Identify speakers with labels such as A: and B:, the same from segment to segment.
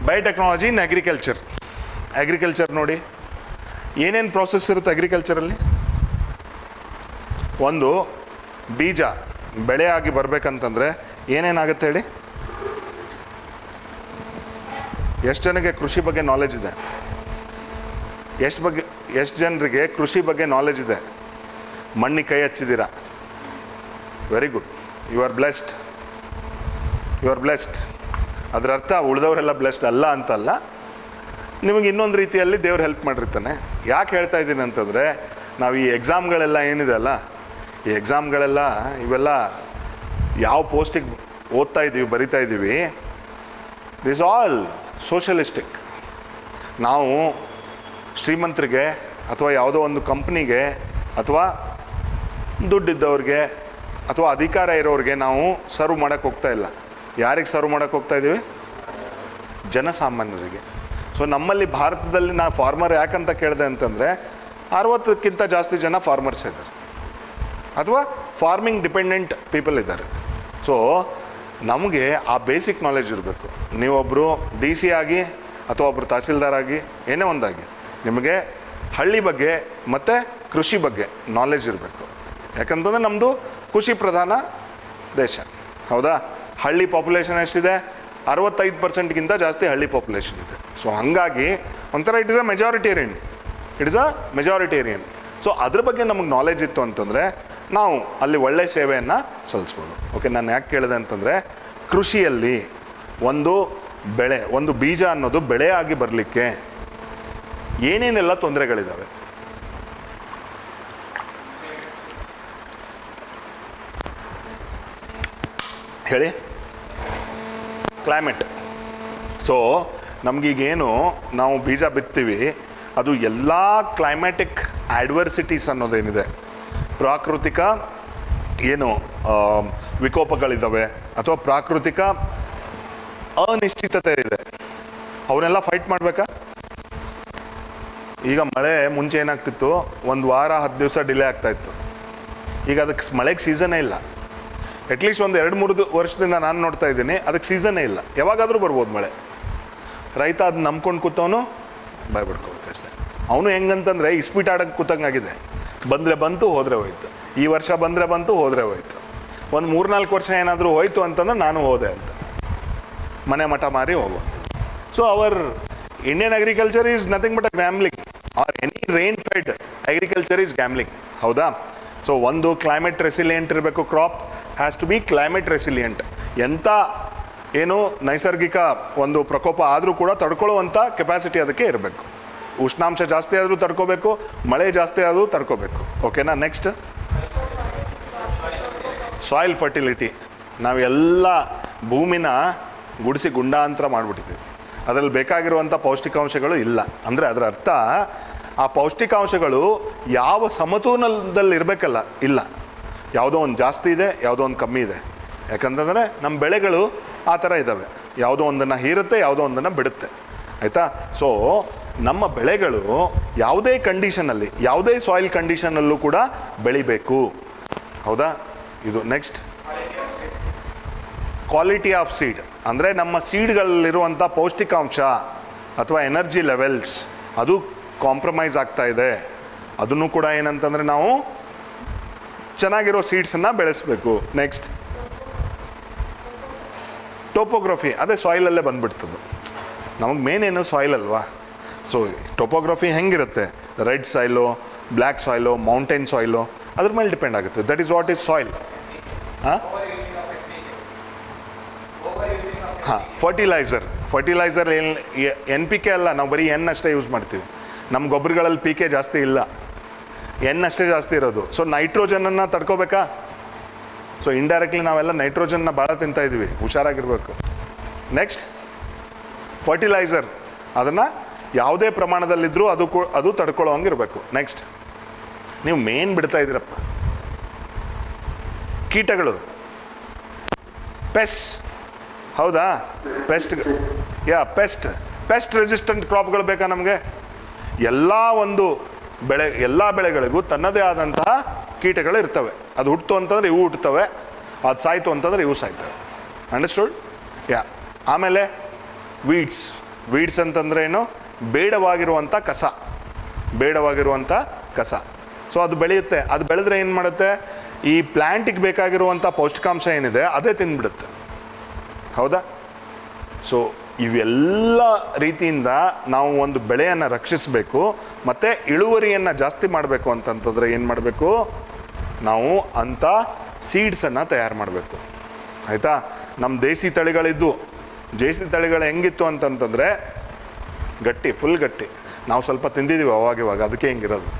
A: Biotechnology in agriculture ನೋಡಿ, ಏನೇನು process ಇರುತ್ತೆ ಅಗ್ರಿಕಲ್ಚರಲ್ಲಿ. ಒಂದು ಬೀಜ ಬೆಳೆ ಆಗಿ ಬರಬೇಕಂತಂದರೆ ಏನೇನಾಗುತ್ತೆ ಹೇಳಿ? ಎಷ್ಟು ಜನಕ್ಕೆ ಕೃಷಿ ಬಗ್ಗೆ ನಾಲೆಜ್ ಇದೆ? ಎಷ್ಟು ಜನರಿಗೆ ಕೃಷಿ ಬಗ್ಗೆ ನಾಲೆಜ್ ಇದೆ? ಮಣ್ಣಿಗೆ ಕೈ ಹಚ್ಚಿದ್ದೀರಾ? Very good, you are blessed. ಅದರ ಅರ್ಥ ಉಳಿದವರೆಲ್ಲ ಬ್ಲೆಸ್ಡ್ ಅಲ್ಲ ಅಂತಲ್ಲ, ನಿಮಗೆ ಇನ್ನೊಂದು ರೀತಿಯಲ್ಲಿ ದೇವ್ರು ಹೆಲ್ಪ್ ಮಾಡಿರ್ತಾನೆ. ಯಾಕೆ ಹೇಳ್ತಾ ಇದ್ದೀನಿ ಅಂತಂದರೆ, ನಾವು ಈ ಎಕ್ಸಾಮ್ಗಳೆಲ್ಲ ಏನಿದೆ ಅಲ್ಲ, ಈ ಎಕ್ಸಾಮ್ಗಳೆಲ್ಲ ಇವೆಲ್ಲ ಯಾವ ಪೋಸ್ಟಿಗೆ ಓದ್ತಾ ಇದ್ದೀವಿ, ಬರಿತಾ ಇದ್ದೀವಿ, ದಿಸ್ ಆಲ್ ಸೋಷಲಿಸ್ಟಿಕ್. ನಾವು ಶ್ರೀಮಂತರಿಗೆ ಅಥವಾ ಯಾವುದೋ ಒಂದು ಕಂಪ್ನಿಗೆ ಅಥವಾ ದುಡ್ಡಿದ್ದವ್ರಿಗೆ ಅಥವಾ ಅಧಿಕಾರ ಇರೋರಿಗೆ ನಾವು ಸರ್ವ್ ಮಾಡೋಕ್ಕೆ ಹೋಗ್ತಾ ಇಲ್ಲ. ಯಾರಿಗೆ ಸರ್ವ್ ಮಾಡೋಕ್ಕೆ ಹೋಗ್ತಾ ಇದ್ದೀವಿ? ಜನಸಾಮಾನ್ಯರಿಗೆ. ಸೊ ನಮ್ಮಲ್ಲಿ ಭಾರತದಲ್ಲಿ ನಾ ಫಾರ್ಮರ್ ಯಾಕಂತ ಕೇಳಿದೆ ಅಂತಂದರೆ, 60ಕ್ಕಿಂತ ಜಾಸ್ತಿ ಜನ ಫಾರ್ಮರ್ಸ್ ಇದ್ದಾರೆ ಅಥವಾ ಫಾರ್ಮಿಂಗ್ ಡಿಪೆಂಡೆಂಟ್ ಪೀಪಲ್ ಇದ್ದಾರೆ. ಸೊ ನಮಗೆ ಆ ಬೇಸಿಕ್ ನಾಲೆಜ್ ಇರಬೇಕು. ನೀವೊಬ್ಬರು DC ಆಗಿ ಅಥವಾ ಒಬ್ಬರು ತಹಸೀಲ್ದಾರ್ ಆಗಿ ಏನೇ ಒಂದಾಗಿ ನಿಮಗೆ ಹಳ್ಳಿ ಬಗ್ಗೆ ಮತ್ತು ಕೃಷಿ ಬಗ್ಗೆ ನಾಲೆಜ್ ಇರಬೇಕು. ಯಾಕಂತಂದರೆ ನಮ್ಮದು ಕೃಷಿ ಪ್ರಧಾನ ದೇಶ, ಹೌದಾ? ಹಳ್ಳಿ ಪಾಪ್ಯುಲೇಷನ್ ಎಷ್ಟಿದೆ? 65%ಗಿಂತ ಜಾಸ್ತಿ ಹಳ್ಳಿ ಪಾಪ್ಯುಲೇಷನ್ ಇದೆ. ಸೊ ಹಾಗಾಗಿ ಒಂಥರ it is a majoritarian. So ಅದ್ರ ಬಗ್ಗೆ ನಮಗೆ ನಾಲೆಜ್ ಇತ್ತು ಅಂತಂದರೆ ನಾವು ಅಲ್ಲಿ ಒಳ್ಳೆಯ ಸೇವೆಯನ್ನು ಸಲ್ಲಿಸ್ಬೋದು. ಓಕೆ, ನಾನು ಯಾಕೆ ಕೇಳಿದೆ ಅಂತಂದರೆ, ಕೃಷಿಯಲ್ಲಿ ಒಂದು ಬೀಜ ಅನ್ನೋದು ಬೆಳೆ ಆಗಿ ಬರಲಿಕ್ಕೆ ಏನೇನೆಲ್ಲ ತೊಂದರೆಗಳಿದ್ದಾವೆ ಹೇಳಿ? ಕ್ಲೈಮೇಟ್. ಸೊ ನಮಗೀಗೇನು ನಾವು ಬೀಜ ಬಿತ್ತೀವಿ, ಅದು ಎಲ್ಲ ಕ್ಲೈಮ್ಯಾಟಿಕ್ ಆಡ್ವರ್ಸಿಟೀಸ್ ಅನ್ನೋದೇನಿದೆ, ಪ್ರಾಕೃತಿಕ ಏನು ವಿಕೋಪಗಳಿದ್ದಾವೆ ಅಥವಾ ಪ್ರಾಕೃತಿಕ ಅನಿಶ್ಚಿತತೆ ಇದೆ, ಅವನ್ನೆಲ್ಲ ಫೈಟ್ ಮಾಡಬೇಕಾ? ಈಗ ಮಳೆ ಮುಂಚೆ ಏನಾಗ್ತಿತ್ತು, 1 ವಾರ 10 ದಿವಸ ಡಿಲೇ ಆಗ್ತಾಯಿತ್ತು. ಈಗ ಅದಕ್ಕೆ ಮಳೆಗೆ ಸೀಸನ್ನೇ ಇಲ್ಲ. ಅಟ್ಲೀಸ್ಟ್ ಒಂದು 2-3 ವರ್ಷದಿಂದ ನಾನು ನೋಡ್ತಾ ಇದ್ದೀನಿ, ಅದಕ್ಕೆ ಸೀಸನ್ನೇ ಇಲ್ಲ. ಯಾವಾಗಾದರೂ ಬರ್ಬೋದು ಮಳೆ. ರೈತ ಅದನ್ನ ನಂಬ್ಕೊಂಡು ಕೂತವನು ಭಯಪಡ್ಕೋಬೇಕಷ್ಟೆ. ಅವನು ಹೆಂಗಂತಂದರೆ ಇಸ್ಪೀಟ್ ಆಡೋಕ್ಕೆ ಕೂತಂಗಾಗಿದೆ. ಬಂದರೆ ಬಂತು, ಹೋದರೆ ಹೋಯ್ತು. ಈ ವರ್ಷ ಬಂದರೆ ಬಂತು, ಹೋದರೆ ಹೋಯ್ತು. ಒಂದು 3-4 ವರ್ಷ ಏನಾದರೂ ಹೋಯ್ತು ಅಂತಂದ್ರೆ ನಾನು ಹೋದೆ ಅಂತ ಮನೆ ಮಠ ಮಾರಿ ಹೋಗುವಂಥ. So our Indian agriculture is nothing but a gambling, or any rain fed agriculture is gambling, ಹೌದಾ? ಸೊ ಒಂದು ಕ್ಲೈಮೇಟ್ ರೆಸಿಲಿಯೆಂಟ್ ಇರಬೇಕು. Crop has to be climate resilient. ಎಂಥ ಏನು ನೈಸರ್ಗಿಕ ಒಂದು ಪ್ರಕೋಪ ಆದರೂ ಕೂಡ ತಡ್ಕೊಳ್ಳುವಂಥ ಕೆಪಾಸಿಟಿ ಅದಕ್ಕೆ ಇರಬೇಕು. ಉಷ್ಣಾಂಶ ಜಾಸ್ತಿ ಆದರೂ ತಡ್ಕೋಬೇಕು, ಮಳೆ ಜಾಸ್ತಿ ಆದರೂ ತಡ್ಕೋಬೇಕು. ಓಕೆನಾ? Next, soil fertility. ನಾವೆಲ್ಲ ಭೂಮಿನ ಗುಡಿಸಿ ಗುಂಡಾಂತರ ಮಾಡಿಬಿಟ್ಟಿದ್ದೀವಿ. ಅದರಲ್ಲಿ ಬೇಕಾಗಿರುವಂಥ ಪೌಷ್ಟಿಕಾಂಶಗಳು ಇಲ್ಲ. ಅಂದರೆ ಅದರ ಅರ್ಥ ಆ ಪೌಷ್ಟಿಕಾಂಶಗಳು ಯಾವ ಸಮತೋಲನದಲ್ಲಿ ಇರಬೇಕಲ್ಲ, ಇಲ್ಲ. ಯಾವುದೋ ಒಂದು ಜಾಸ್ತಿ ಇದೆ, ಯಾವುದೋ ಒಂದು ಕಮ್ಮಿ ಇದೆ. ಯಾಕಂತಂದರೆ ನಮ್ಮ ಬೆಳೆಗಳು ಆ ಥರ ಇದ್ದಾವೆ, ಯಾವುದೋ ಒಂದನ್ನು ಹೀರುತ್ತೆ, ಯಾವುದೋ ಒಂದನ್ನು ಬಿಡುತ್ತೆ, ಆಯಿತಾ? ಸೊ ನಮ್ಮ ಬೆಳೆಗಳು ಯಾವುದೇ ಕಂಡೀಷನಲ್ಲಿ, ಯಾವುದೇ ಸಾಯಿಲ್ ಕಂಡೀಷನಲ್ಲೂ ಕೂಡ ಬೆಳಿಬೇಕು, ಹೌದಾ? ಇದು ನೆಕ್ಸ್ಟ್, ಕ್ವಾಲಿಟಿ ಆಫ್ ಸೀಡ್. ಅಂದರೆ ನಮ್ಮ ಸೀಡ್ಗಳಲ್ಲಿರುವಂಥ ಪೌಷ್ಟಿಕಾಂಶ ಅಥವಾ ಎನರ್ಜಿ ಲೆವೆಲ್ಸ್ ಅದು ಕಾಂಪ್ರಮೈಸ್ ಆಗ್ತಾ ಇದೆ. ಅದನ್ನು ಕೂಡ ಏನಂತಂದರೆ ನಾವು ಚೆನ್ನಾಗಿರೋ ಸೀಡ್ಸನ್ನು ಬೆಳೆಸಬೇಕು. Next, topography. ಅದೇ ಸಾಯಿಲಲ್ಲೇ ಬಂದುಬಿಡ್ತದೆ. ನಮಗೆ ಮೇನ್ ಏನು ಸಾಯಿಲ್ ಅಲ್ವಾ? ಸೊ ಟೋಪೋಗ್ರಫಿ ಹೆಂಗಿರುತ್ತೆ? Red soil, black soil, mountain soil, ಅದ್ರ ಮೇಲೆ ಡಿಪೆಂಡ್ ಆಗುತ್ತೆ. That is what is soil. ಹಾಂ, ಫರ್ಟಿಲೈಸರ್ ಏನು NPK ಅಲ್ಲ, ನಾವು ಬರೀ N ಅಷ್ಟೇ ಯೂಸ್ ಮಾಡ್ತೀವಿ. ನಮ್ಮ ಗೊಬ್ಬರಗಳಲ್ಲಿ PK ಜಾಸ್ತಿ ಇಲ್ಲ, N ಅಷ್ಟೇ ಜಾಸ್ತಿ ಇರೋದು. ಸೊ ನೈಟ್ರೋಜನನ್ನು ತಡ್ಕೋಬೇಕಾ? ಸೊ ಇಂಡೈರೆಕ್ಟ್ಲಿ ನಾವೆಲ್ಲ ನೈಟ್ರೋಜನ್ನ ಭಾಳ ತಿಂತಾಯಿದ್ವಿ, ಹುಷಾರಾಗಿರಬೇಕು. ನೆಕ್ಸ್ಟ್, ಫರ್ಟಿಲೈಸರ್ ಅದನ್ನು ಯಾವುದೇ ಪ್ರಮಾಣದಲ್ಲಿದ್ದರೂ ಅದು ತಡ್ಕೊಳ್ಳೋ ಹಂಗಿರಬೇಕು. ನೆಕ್ಸ್ಟ್, ನೀವು ಮೇನ್ ಬಿಡ್ತಾ ಇದ್ದೀರಪ್ಪ, ಕೀಟಗಳು, ಪೆಸ್ಟ್, ಹೌದಾ? ಪೆಸ್ಟ್ ರೆಸಿಸ್ಟೆಂಟ್ ಕ್ರಾಪ್ಗಳು ಬೇಕಾ ನಮಗೆ? ಎಲ್ಲ ಬೆಳೆಗಳಿಗೂ ತನ್ನದೇ ಆದಂತಹ ಕೀಟಗಳು ಇರ್ತವೆ. ಅದು ಹುಟ್ಟಿತು ಅಂತಂದರೆ ಇವು ಹುಟ್ಟುತ್ತವೆ, ಅದು ಸಾಯ್ತು ಅಂತಂದರೆ ಇವು ಸಾಯ್ತವೆ. ಅಂಡರ್ಸ್ಟುಡ್? ಆಮೇಲೆ ವೀಡ್ಸ್ ಅಂತಂದ್ರೆ ಏನು? ಬೇಡವಾಗಿರುವಂಥ ಕಸ, ಬೇಡವಾಗಿರುವಂಥ ಕಸ. ಸೊ ಅದು ಬೆಳೆಯುತ್ತೆ. ಅದು ಬೆಳೆದ್ರೆ ಏನು ಮಾಡುತ್ತೆ? ಈ ಪ್ಲ್ಯಾಂಟಿಗೆ ಬೇಕಾಗಿರುವಂಥ ಪೌಷ್ಟಿಕಾಂಶ ಏನಿದೆ ಅದೇ ತಿಂದ್ಬಿಡುತ್ತೆ. ಹೌದಾ? ಸೊ ಇವೆಲ್ಲ ರೀತಿಯಿಂದ ನಾವು ಒಂದು ಬೆಳೆಯನ್ನು ರಕ್ಷಿಸಬೇಕು ಮತ್ತು ಇಳುವರಿಯನ್ನು ಜಾಸ್ತಿ ಮಾಡಬೇಕು ಅಂತಂತಂದರೆ ಏನು ಮಾಡಬೇಕು? ನಾವು ಅಂಥ ಸೀಡ್ಸನ್ನು ತಯಾರು ಮಾಡಬೇಕು. ಆಯಿತಾ? ನಮ್ಮ ದೇಸಿ ತಳಿಗಳಿದ್ದು, ದೇಸಿ ತಳಿಗಳು ಹೆಂಗಿತ್ತು ಅಂತಂತಂದರೆ ಗಟ್ಟಿ, ಫುಲ್ ಗಟ್ಟಿ. ನಾವು ಸ್ವಲ್ಪ ತಿಂದಿದ್ದೀವಿ ಅವಾಗಿವಾಗ, ಅದಕ್ಕೆ ಹೆಂಗಿರೋದು.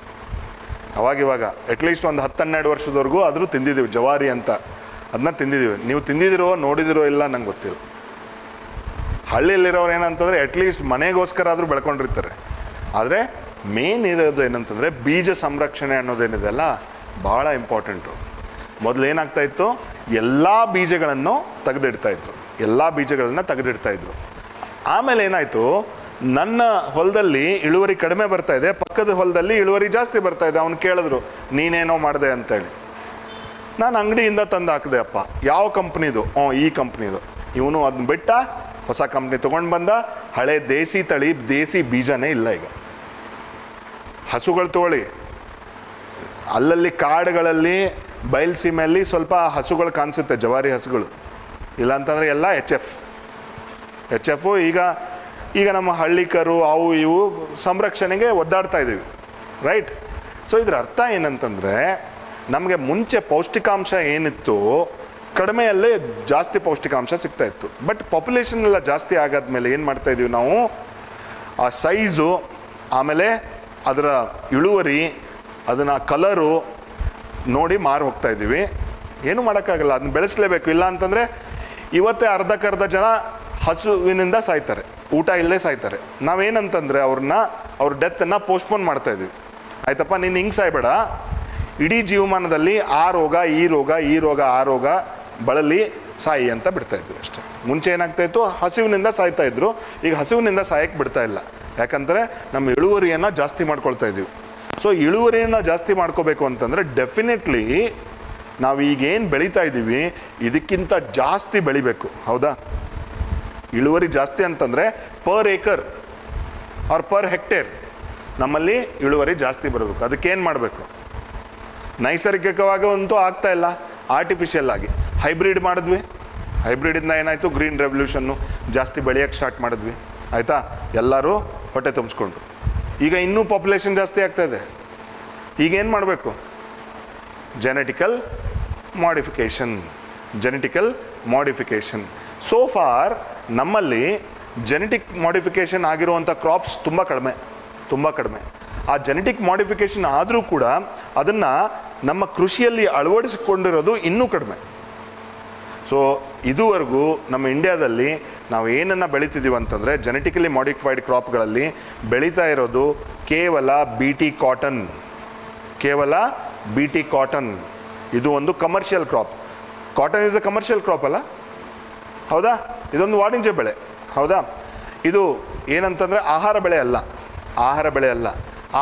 A: ಅವಾಗಿವಾಗ ಅಟ್ಲೀಸ್ಟ್ ಒಂದು 10-12 ವರ್ಷದವರೆಗೂ ಆದರೂ ತಿಂದಿದ್ದೀವಿ. ಜವಾರಿ ಅಂತ ಅದನ್ನ ತಿಂದಿದ್ದೀವಿ. ನೀವು ತಿಂದಿದ್ದೀರೋ ನೋಡಿದಿರೋ ಇಲ್ಲ ನಂಗೆ ಗೊತ್ತಿಲ್ಲ. ಹಳ್ಳಿಯಲ್ಲಿರೋರು ಏನಂತಂದರೆ ಅಟ್ಲೀಸ್ಟ್ ಮನೆಗೋಸ್ಕರ ಆದರೂ ಬೆಳ್ಕೊಂಡಿರ್ತಾರೆ. ಆದರೆ ಮೇನ್ ಇರೋದು ಏನಂತಂದರೆ ಬೀಜ ಸಂರಕ್ಷಣೆ ಅನ್ನೋದೇನಿದೆ ಅಲ್ಲ, ಭಾಳ ಇಂಪಾರ್ಟೆಂಟು. ಮೊದಲು ಏನಾಗ್ತಾಯಿತ್ತು? ಎಲ್ಲ ಬೀಜಗಳನ್ನು ತೆಗೆದಿಡ್ತಾಯಿದ್ರು, ಎಲ್ಲ ಬೀಜಗಳನ್ನು ತೆಗೆದಿಡ್ತಾಯಿದ್ರು. ಆಮೇಲೆ ಏನಾಯಿತು? ನನ್ನ ಹೊಲದಲ್ಲಿ ಇಳುವರಿ ಕಡಿಮೆ ಬರ್ತಾಯಿದೆ, ಪಕ್ಕದ ಹೊಲದಲ್ಲಿ ಇಳುವರಿ ಜಾಸ್ತಿ ಬರ್ತಾಯಿದೆ. ಅವ್ನು ಕೇಳಿದ್ರು ನೀನೇನೋ ಮಾಡಿದೆ ಅಂತೇಳಿ. ನಾನು ಅಂಗಡಿಯಿಂದ ತಂದು ಹಾಕಿದೆ. ಅಪ್ಪ ಯಾವ ಕಂಪ್ನಿದು? ಈ ಕಂಪ್ನಿದು. ಇವನು ಅದನ್ನ ಬಿಟ್ಟ ಹೊಸ ಕಂಪ್ನಿ ತೊಗೊಂಡು ಬಂದ. ಹಳೆ ದೇಸಿ ತಳಿ, ದೇಸಿ ಬೀಜನೇ ಇಲ್ಲ ಈಗ. ಹಸುಗಳು ತೊಗೊಳ್ಳಿ, ಅಲ್ಲಲ್ಲಿ ಕಾಡುಗಳಲ್ಲಿ ಬಯಲುಸೀಮೆಯಲ್ಲಿ ಸ್ವಲ್ಪ ಹಸುಗಳು ಕಾಣಿಸುತ್ತೆ, ಜವಾರಿ ಹಸುಗಳು. ಇಲ್ಲಾಂತಂದರೆ ಎಲ್ಲ ಎಚ್ ಎಫ್. ಈಗ ನಮ್ಮ ಹಳ್ಳಿಕರು ಅವು ಇವು ಸಂರಕ್ಷಣೆಗೆ ಒದ್ದಾಡ್ತಾ ಇದ್ದೀವಿ, ರೈಟ್? ಸೊ ಇದರ ಅರ್ಥ ಏನಂತಂದರೆ ನಮಗೆ ಮುಂಚೆ ಪೌಷ್ಟಿಕಾಂಶ ಏನಿತ್ತು ಕಡಿಮೆಯಲ್ಲೇ ಜಾಸ್ತಿ ಪೌಷ್ಟಿಕಾಂಶ ಸಿಗ್ತಾಯಿತ್ತು. ಬಟ್ ಪಾಪ್ಯುಲೇಷನ್ ಎಲ್ಲ ಜಾಸ್ತಿ ಆಗಾದ್ಮೇಲೆ ಏನು ಮಾಡ್ತಾಯಿದ್ದೀವಿ ನಾವು? ಆ ಸೈಜು, ಆಮೇಲೆ ಅದರ ಇಳುವರಿ, ಅದನ್ನು ಕಲರು ನೋಡಿ ಮಾರು ಹೋಗ್ತಾಯಿದ್ದೀವಿ. ಏನೂ ಮಾಡೋಕ್ಕಾಗಲ್ಲ, ಅದನ್ನ ಬೆಳೆಸಲೇಬೇಕು. ಇಲ್ಲ ಅಂತಂದರೆ ಇವತ್ತೇ ಅರ್ಧಕ್ಕರ್ಧ ಜನ ಹಸುವಿನಿಂದ ಸಾಯ್ತಾರೆ, ಊಟ ಇಲ್ಲದೆ ಸಾಯ್ತಾರೆ. ನಾವೇನಂತಂದರೆ ಅವ್ರ ಡೆತ್ತನ್ನು ಪೋಸ್ಟ್ಪೋನ್ ಮಾಡ್ತಾಯಿದ್ದೀವಿ. ಆಯ್ತಪ್ಪ, ನೀನು ಹಿಂಗೆ ಸಾಯ್ಬೇಡ, ಇಡೀ ಜೀವಮಾನದಲ್ಲಿ ಆ ರೋಗ ಈ ರೋಗ ಈ ರೋಗ ಆ ರೋಗ ಬಳಲಿ ಸಾಯಿ ಅಂತ ಬಿಡ್ತಾಯಿದ್ವಿ ಅಷ್ಟೇ. ಮುಂಚೆ ಏನಾಗ್ತಾಯಿತ್ತು? ಹಸಿವಿನಿಂದ ಸಾಯ್ತಾಯಿದ್ರು. ಈಗ ಹಸಿವಿನಿಂದ ಸಾಯಕ್ಕೆ ಬಿಡ್ತಾ ಇಲ್ಲ. ಯಾಕಂದರೆ ನಮ್ಮ ಇಳುವರಿಯನ್ನು ಜಾಸ್ತಿ ಮಾಡ್ಕೊಳ್ತಾ ಇದ್ದೀವಿ. ಸೊ ಇಳುವರಿಯನ್ನು ಜಾಸ್ತಿ ಮಾಡ್ಕೋಬೇಕು ಅಂತಂದರೆ ಡೆಫಿನೆಟ್ಲಿ ನಾವು ಈಗೇನು ಬೆಳೀತಾ ಇದ್ದೀವಿ ಇದಕ್ಕಿಂತ ಜಾಸ್ತಿ ಬೆಳಿಬೇಕು. ಹೌದಾ? ಇಳುವರಿ ಜಾಸ್ತಿ ಅಂತಂದರೆ per acre or per hectare ನಮ್ಮಲ್ಲಿ ಇಳುವರಿ ಜಾಸ್ತಿ ಬರಬೇಕು. ಅದಕ್ಕೇನು ಮಾಡಬೇಕು? ನೈಸರ್ಗಿಕವಾಗಿ ಅಂತೂ ಆಗ್ತಾ ಇಲ್ಲ, ಆರ್ಟಿಫಿಷಿಯಲ್ ಆಗಿ ಹೈಬ್ರಿಡ್ ಮಾಡಿದ್ವಿ. ಹೈಬ್ರಿಡಿಂದ ಏನಾಯಿತು? ಗ್ರೀನ್ ರೆವಲ್ಯೂಷನ್ನು, ಜಾಸ್ತಿ ಬೆಳೆಯೋಕ್ಕೆ ಸ್ಟಾರ್ಟ್ ಮಾಡಿದ್ವಿ. ಆಯಿತಾ? ಎಲ್ಲರೂ ಹೊಟ್ಟೆ ತುಂಬಿಸ್ಕೊಂಡ್ರು. ಈಗ ಇನ್ನೂ ಪಾಪ್ಯುಲೇಷನ್ ಜಾಸ್ತಿ ಆಗ್ತಾಯಿದೆ. ಈಗೇನು ಮಾಡಬೇಕು? Genetical modification. ಸೋ ಫಾರ್ ನಮ್ಮಲ್ಲಿ ಜೆನೆಟಿಕ್ ಮಾಡಿಫಿಕೇಷನ್ ಆಗಿರುವಂಥ ಕ್ರಾಪ್ಸ್ ತುಂಬ ಕಡಿಮೆ. ಆ ಜೆನೆಟಿಕ್ ಮಾಡಿಫಿಕೇಷನ್ ಆದರೂ ಕೂಡ ಅದನ್ನು ನಮ್ಮ ಕೃಷಿಯಲ್ಲಿ ಅಳವಡಿಸಿಕೊಂಡಿರೋದು ಇನ್ನೂ ಕಡಿಮೆ. ಸೊ ಇದುವರೆಗೂ ನಮ್ಮ ಇಂಡಿಯಾದಲ್ಲಿ ನಾವು ಏನನ್ನು ಬೆಳೀತಿದ್ದೀವಿ ಅಂತಂದರೆ ಜೆನೆಟಿಕಲಿ ಮಾಡಿಫೈಡ್ ಕ್ರಾಪ್ಗಳಲ್ಲಿ ಬೆಳೀತಾ ಇರೋದು ಕೇವಲ ಬಿ ಟಿ ಕಾಟನ್. ಇದು ಒಂದು commercial crop. Cotton is a commercial crop ಅಲ್ಲ? ಹೌದಾ? ಇದೊಂದು ವಾಣಿಜ್ಯ ಬೆಳೆ. ಹೌದಾ? ಇದು ಏನಂತಂದರೆ ಆಹಾರ ಬೆಳೆ ಅಲ್ಲ.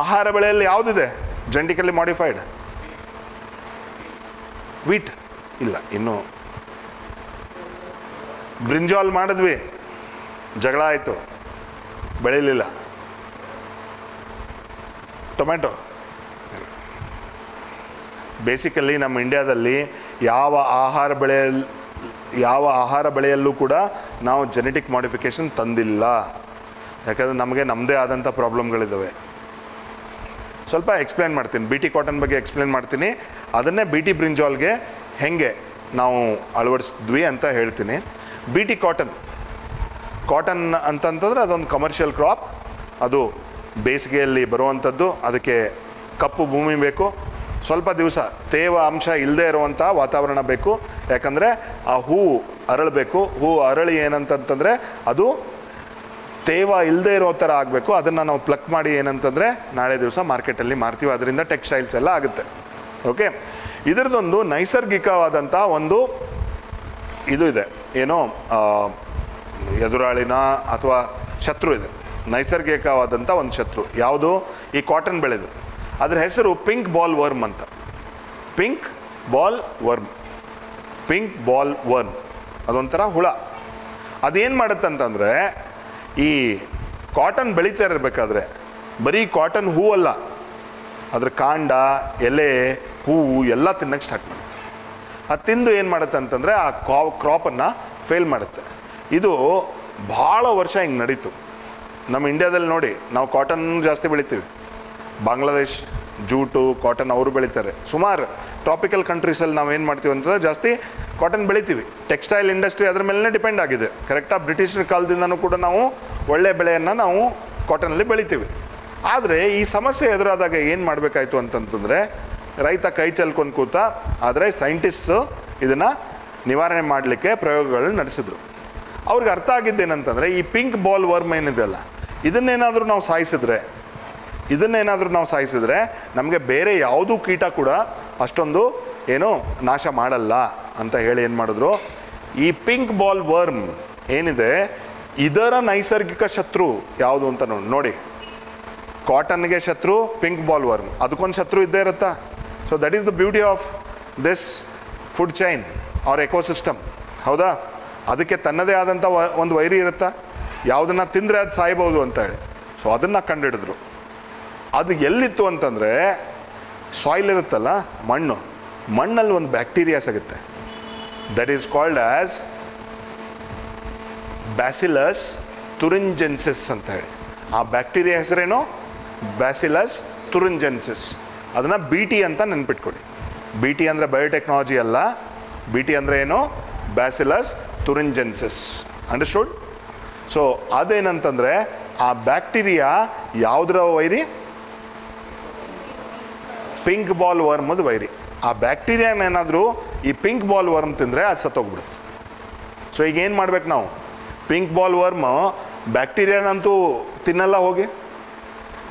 A: ಆಹಾರ ಬೆಳೆಯಲ್ಲಿ ಯಾವುದಿದೆ ಜೆನೆಟಿಕಲಿ ಮಾಡಿಫೈಡ್? ವೀಟ್ ಇಲ್ಲ. ಇನ್ನು ಬ್ರಿಂಜಾಲ್ ಮಾಡಿದ್ವಿ, ಜಗಳ ಆಯಿತು, ಬೆಳೀಲಿಲ್ಲ. ಟೊಮೆಟೊ. ಬೇಸಿಕಲಿ ನಮ್ಮ ಇಂಡಿಯಾದಲ್ಲಿ ಯಾವ ಆಹಾರ ಬೆಳೆಯಲ್ಲೂ ಕೂಡ ನಾವು ಜೆನೆಟಿಕ್ ಮಾಡಿಫಿಕೇಷನ್ ತಂದಿಲ್ಲ. ಯಾಕಂದರೆ ನಮಗೆ ನಮ್ಮದೇ ಆದಂಥ ಪ್ರಾಬ್ಲಮ್ಗಳಿದ್ದಾವೆ. ಸ್ವಲ್ಪ ಎಕ್ಸ್ಪ್ಲೇನ್ ಮಾಡ್ತೀನಿ, ಬಿ ಟಿ ಕಾಟನ್ ಬಗ್ಗೆ ಎಕ್ಸ್ಪ್ಲೇನ್ ಮಾಡ್ತೀನಿ. ಅದನ್ನೇ ಬಿ ಟಿ ಬ್ರಿಂಜಾಲ್ಗೆ ಹೇಗೆ ನಾವು ಅಳವಡಿಸಿದ್ವಿ ಅಂತ ಹೇಳ್ತೀನಿ. ಬಿ ಟಿ ಕಾಟನ್ ಅಂತಂತಂದರೆ ಅದೊಂದು ಕಮರ್ಷಿಯಲ್ ಕ್ರಾಪ್. ಅದು ಬೇಸಿಗೆಯಲ್ಲಿ ಬರುವಂಥದ್ದು. ಅದಕ್ಕೆ ಕಪ್ಪು ಭೂಮಿ ಬೇಕು, ಸ್ವಲ್ಪ ದಿವಸ ತೇವ ಅಂಶ ಇಲ್ಲದೆ ಇರುವಂಥ ವಾತಾವರಣ ಬೇಕು. ಯಾಕಂದರೆ ಆ ಹೂವು ಅರಳಬೇಕು. ಹೂವು ಅರಳಿ ಏನಂತಂತಂದರೆ ಅದು ತೇವ ಇಲ್ಲದೆ ಇರೋ ಥರ ಆಗಬೇಕು. ಅದನ್ನು ನಾವು ಪ್ಲಕ್ ಮಾಡಿ ಏನಂತಂದರೆ ನಾಳೆ ದಿವಸ ಮಾರ್ಕೆಟಲ್ಲಿ ಮಾರ್ತೀವಿ. ಅದರಿಂದ ಟೆಕ್ಸ್ಟೈಲ್ಸ್ ಎಲ್ಲ ಆಗುತ್ತೆ. ಓಕೆ, ಇದರದೊಂದು ನೈಸರ್ಗಿಕವಾದಂಥ ಒಂದು ಇದು ಇದೆ, ಏನೋ ಎದುರಾಳಿನ ಅಥವಾ ಶತ್ರು ಇದೆ. ನೈಸರ್ಗಿಕವಾದಂಥ ಒಂದು ಶತ್ರು ಯಾವುದು? ಈ ಕಾಟನ್ ಬೆಳೆದು. ಅದರ ಹೆಸರು ಪಿಂಕ್ ಬಾಲ್ ವರ್ಮ್ ಅಂತ. ಪಿಂಕ್ ಬಾಲ್ ವರ್ಮ್ ಅದೊಂಥರ ಹುಳ. ಅದೇನು ಮಾಡುತ್ತಂತಂದರೆ ಈ ಕಾಟನ್ ಬೆಳೀತಾ ಇರಬೇಕಾದ್ರೆ ಬರೀ ಕಾಟನ್ ಹೂ ಅಲ್ಲ, ಅದ್ರ ಕಾಂಡ, ಎಲೆ, ಹೂವು ಎಲ್ಲ ತಿನ್ನಕ್ಕೆ ಸ್ಟಾರ್ಟ್ ಮಾಡುತ್ತೆ. ಅದು ತಿಂದು ಏನು ಮಾಡುತ್ತೆ ಅಂತಂದರೆ ಆ ಕ್ರಾಪನ್ನು ಫೇಲ್ ಮಾಡುತ್ತೆ. ಇದು ಭಾಳ ವರ್ಷ ಹಿಂಗೆ ನಡೀತು. ನಮ್ಮ ಇಂಡಿಯಾದಲ್ಲಿ ನೋಡಿ, ನಾವು ಕಾಟನ್ ಜಾಸ್ತಿ ಬೆಳಿತೀವಿ. ಬಾಂಗ್ಲಾದೇಶ್ ಜೂಟು ಕಾಟನ್ ಅವರು ಬೆಳೀತಾರೆ. ಸುಮಾರು ಟ್ರಾಪಿಕಲ್ ಕಂಟ್ರೀಸಲ್ಲಿ ನಾವು ಏನು ಮಾಡ್ತೀವಿ ಅಂತಂದರೆ ಜಾಸ್ತಿ ಕಾಟನ್ ಬೆಳಿತೀವಿ. ಟೆಕ್ಸ್ಟೈಲ್ ಇಂಡಸ್ಟ್ರಿ ಅದ್ರ ಮೇಲೆ ಡಿಪೆಂಡ್ ಆಗಿದೆ. ಕರೆಕ್ಟಾಗಿ ಬ್ರಿಟಿಷರ ಕಾಲದಿಂದನೂ ಕೂಡ ನಾವು ಒಳ್ಳೆ ಬೆಳೆಯನ್ನು ನಾವು ಕಾಟನಲ್ಲಿ ಬೆಳಿತೀವಿ. ಆದರೆ ಈ ಸಮಸ್ಯೆ ಎದುರಾದಾಗ ಏನು ಮಾಡಬೇಕಾಯ್ತು ಅಂತಂತಂದರೆ ರೈತ ಕೈ ಚೆಲ್ಕೊಂಡು ಕೂತ. ಆದರೆ ಸೈಂಟಿಸ್ಟು ಇದನ್ನು ನಿವಾರಣೆ ಮಾಡಲಿಕ್ಕೆ ಪ್ರಯೋಗಗಳನ್ನ ನಡೆಸಿದ್ರು. ಅವ್ರಿಗೆ ಅರ್ಥ ಆಗಿದ್ದೇನಂತಂದರೆ ಈ ಪಿಂಕ್ ಬಾಲ್ ವರ್ಮ್ ಏನಿದೆಯಲ್ಲ, ಇದನ್ನೇನಾದರೂ ನಾವು ಸಾಯಿಸಿದ್ರೆ ನಮಗೆ ಬೇರೆ ಯಾವುದೂ ಕೀಟ ಕೂಡ ಅಷ್ಟೊಂದು ಏನು ನಾಶ ಮಾಡಲ್ಲ ಅಂತ ಹೇಳಿ ಏನು ಮಾಡಿದ್ರು, ಈ ಪಿಂಕ್ ಬಾಲ್ ವರ್ಮ್ ಏನಿದೆ ಇದರ ನೈಸರ್ಗಿಕ ಶತ್ರು ಯಾವುದು ಅಂತ ನೋಡಿ. ಕಾಟನ್ಗೆ ಶತ್ರು ಪಿಂಕ್ ಬಾಲ್ ವರ್ಮ್, ಅದಕ್ಕೊಂದು ಶತ್ರು ಇದ್ದೇ ಇರುತ್ತಾ. So that is the beauty of this food chain or ecosystem. ಹೌದಾ? ಅದಕ್ಕೆ ತನ್ನದೇ ಆದಂಥ ಒಂದು ವೈರಿ ಇರುತ್ತಾ, ಯಾವುದನ್ನು ತಿಂದರೆ ಅದು ಸಾಯ್ಬೋದು ಅಂತ ಹೇಳಿ. ಸೊ ಅದನ್ನು ಕಂಡುಹಿಡಿದ್ರು. ಅದು ಎಲ್ಲಿತ್ತು ಅಂತಂದರೆ ಸಾಯಿಲ್ ಇರುತ್ತಲ್ಲ, ಮಣ್ಣಲ್ಲಿ ಒಂದು ಬ್ಯಾಕ್ಟೀರಿಯಾ ಸಿಗುತ್ತೆ. That is called as bacillus thuringiensis ಅಂತ ಹೇಳಿ. ಆ ಬ್ಯಾಕ್ಟೀರಿಯಾ ಹೆಸರೇನು? Bacillus thuringiensis. ಅದನ್ನು BT ಅಂತ ನೆನ್ಪಿಟ್ಕೊಳ್ಳಿ. BT ಅಂದರೆ ಬಯೋಟೆಕ್ನಾಲಜಿ ಅಲ್ಲ, BT ಅಂದರೆ ಏನು? ಬ್ಯಾಸಿಲಸ್ ತುರಿಂಜೆನ್ಸಿಸ್. ಅಂಡರ್ಸ್ಟುಡ್? ಸೊ ಅದೇನಂತಂದರೆ ಆ ಬ್ಯಾಕ್ಟೀರಿಯಾ ಯಾವುದರ ವೈರಿ? ಪಿಂಕ್ ಬಾಲ್ ವರ್ಮದ ವೈರಿ. ಆ ಬ್ಯಾಕ್ಟೀರಿಯಾನೇನಾದರೂ ಈ ಪಿಂಕ್ ಬಾಲ್ ವರ್ಮ್ ತಿಂದರೆ ಅದು ಸತ್ತೋಗ್ಬಿಡುತ್ತೆ. ಸೊ ಈಗ ಏನು ಮಾಡ್ಬೇಕು ನಾವು? ಪಿಂಕ್ ಬಾಲ್ ವರ್ಮ್ ಬ್ಯಾಕ್ಟೀರಿಯಾನಂತೂ ತಿನ್ನಲ್ಲ, ಹೋಗಿ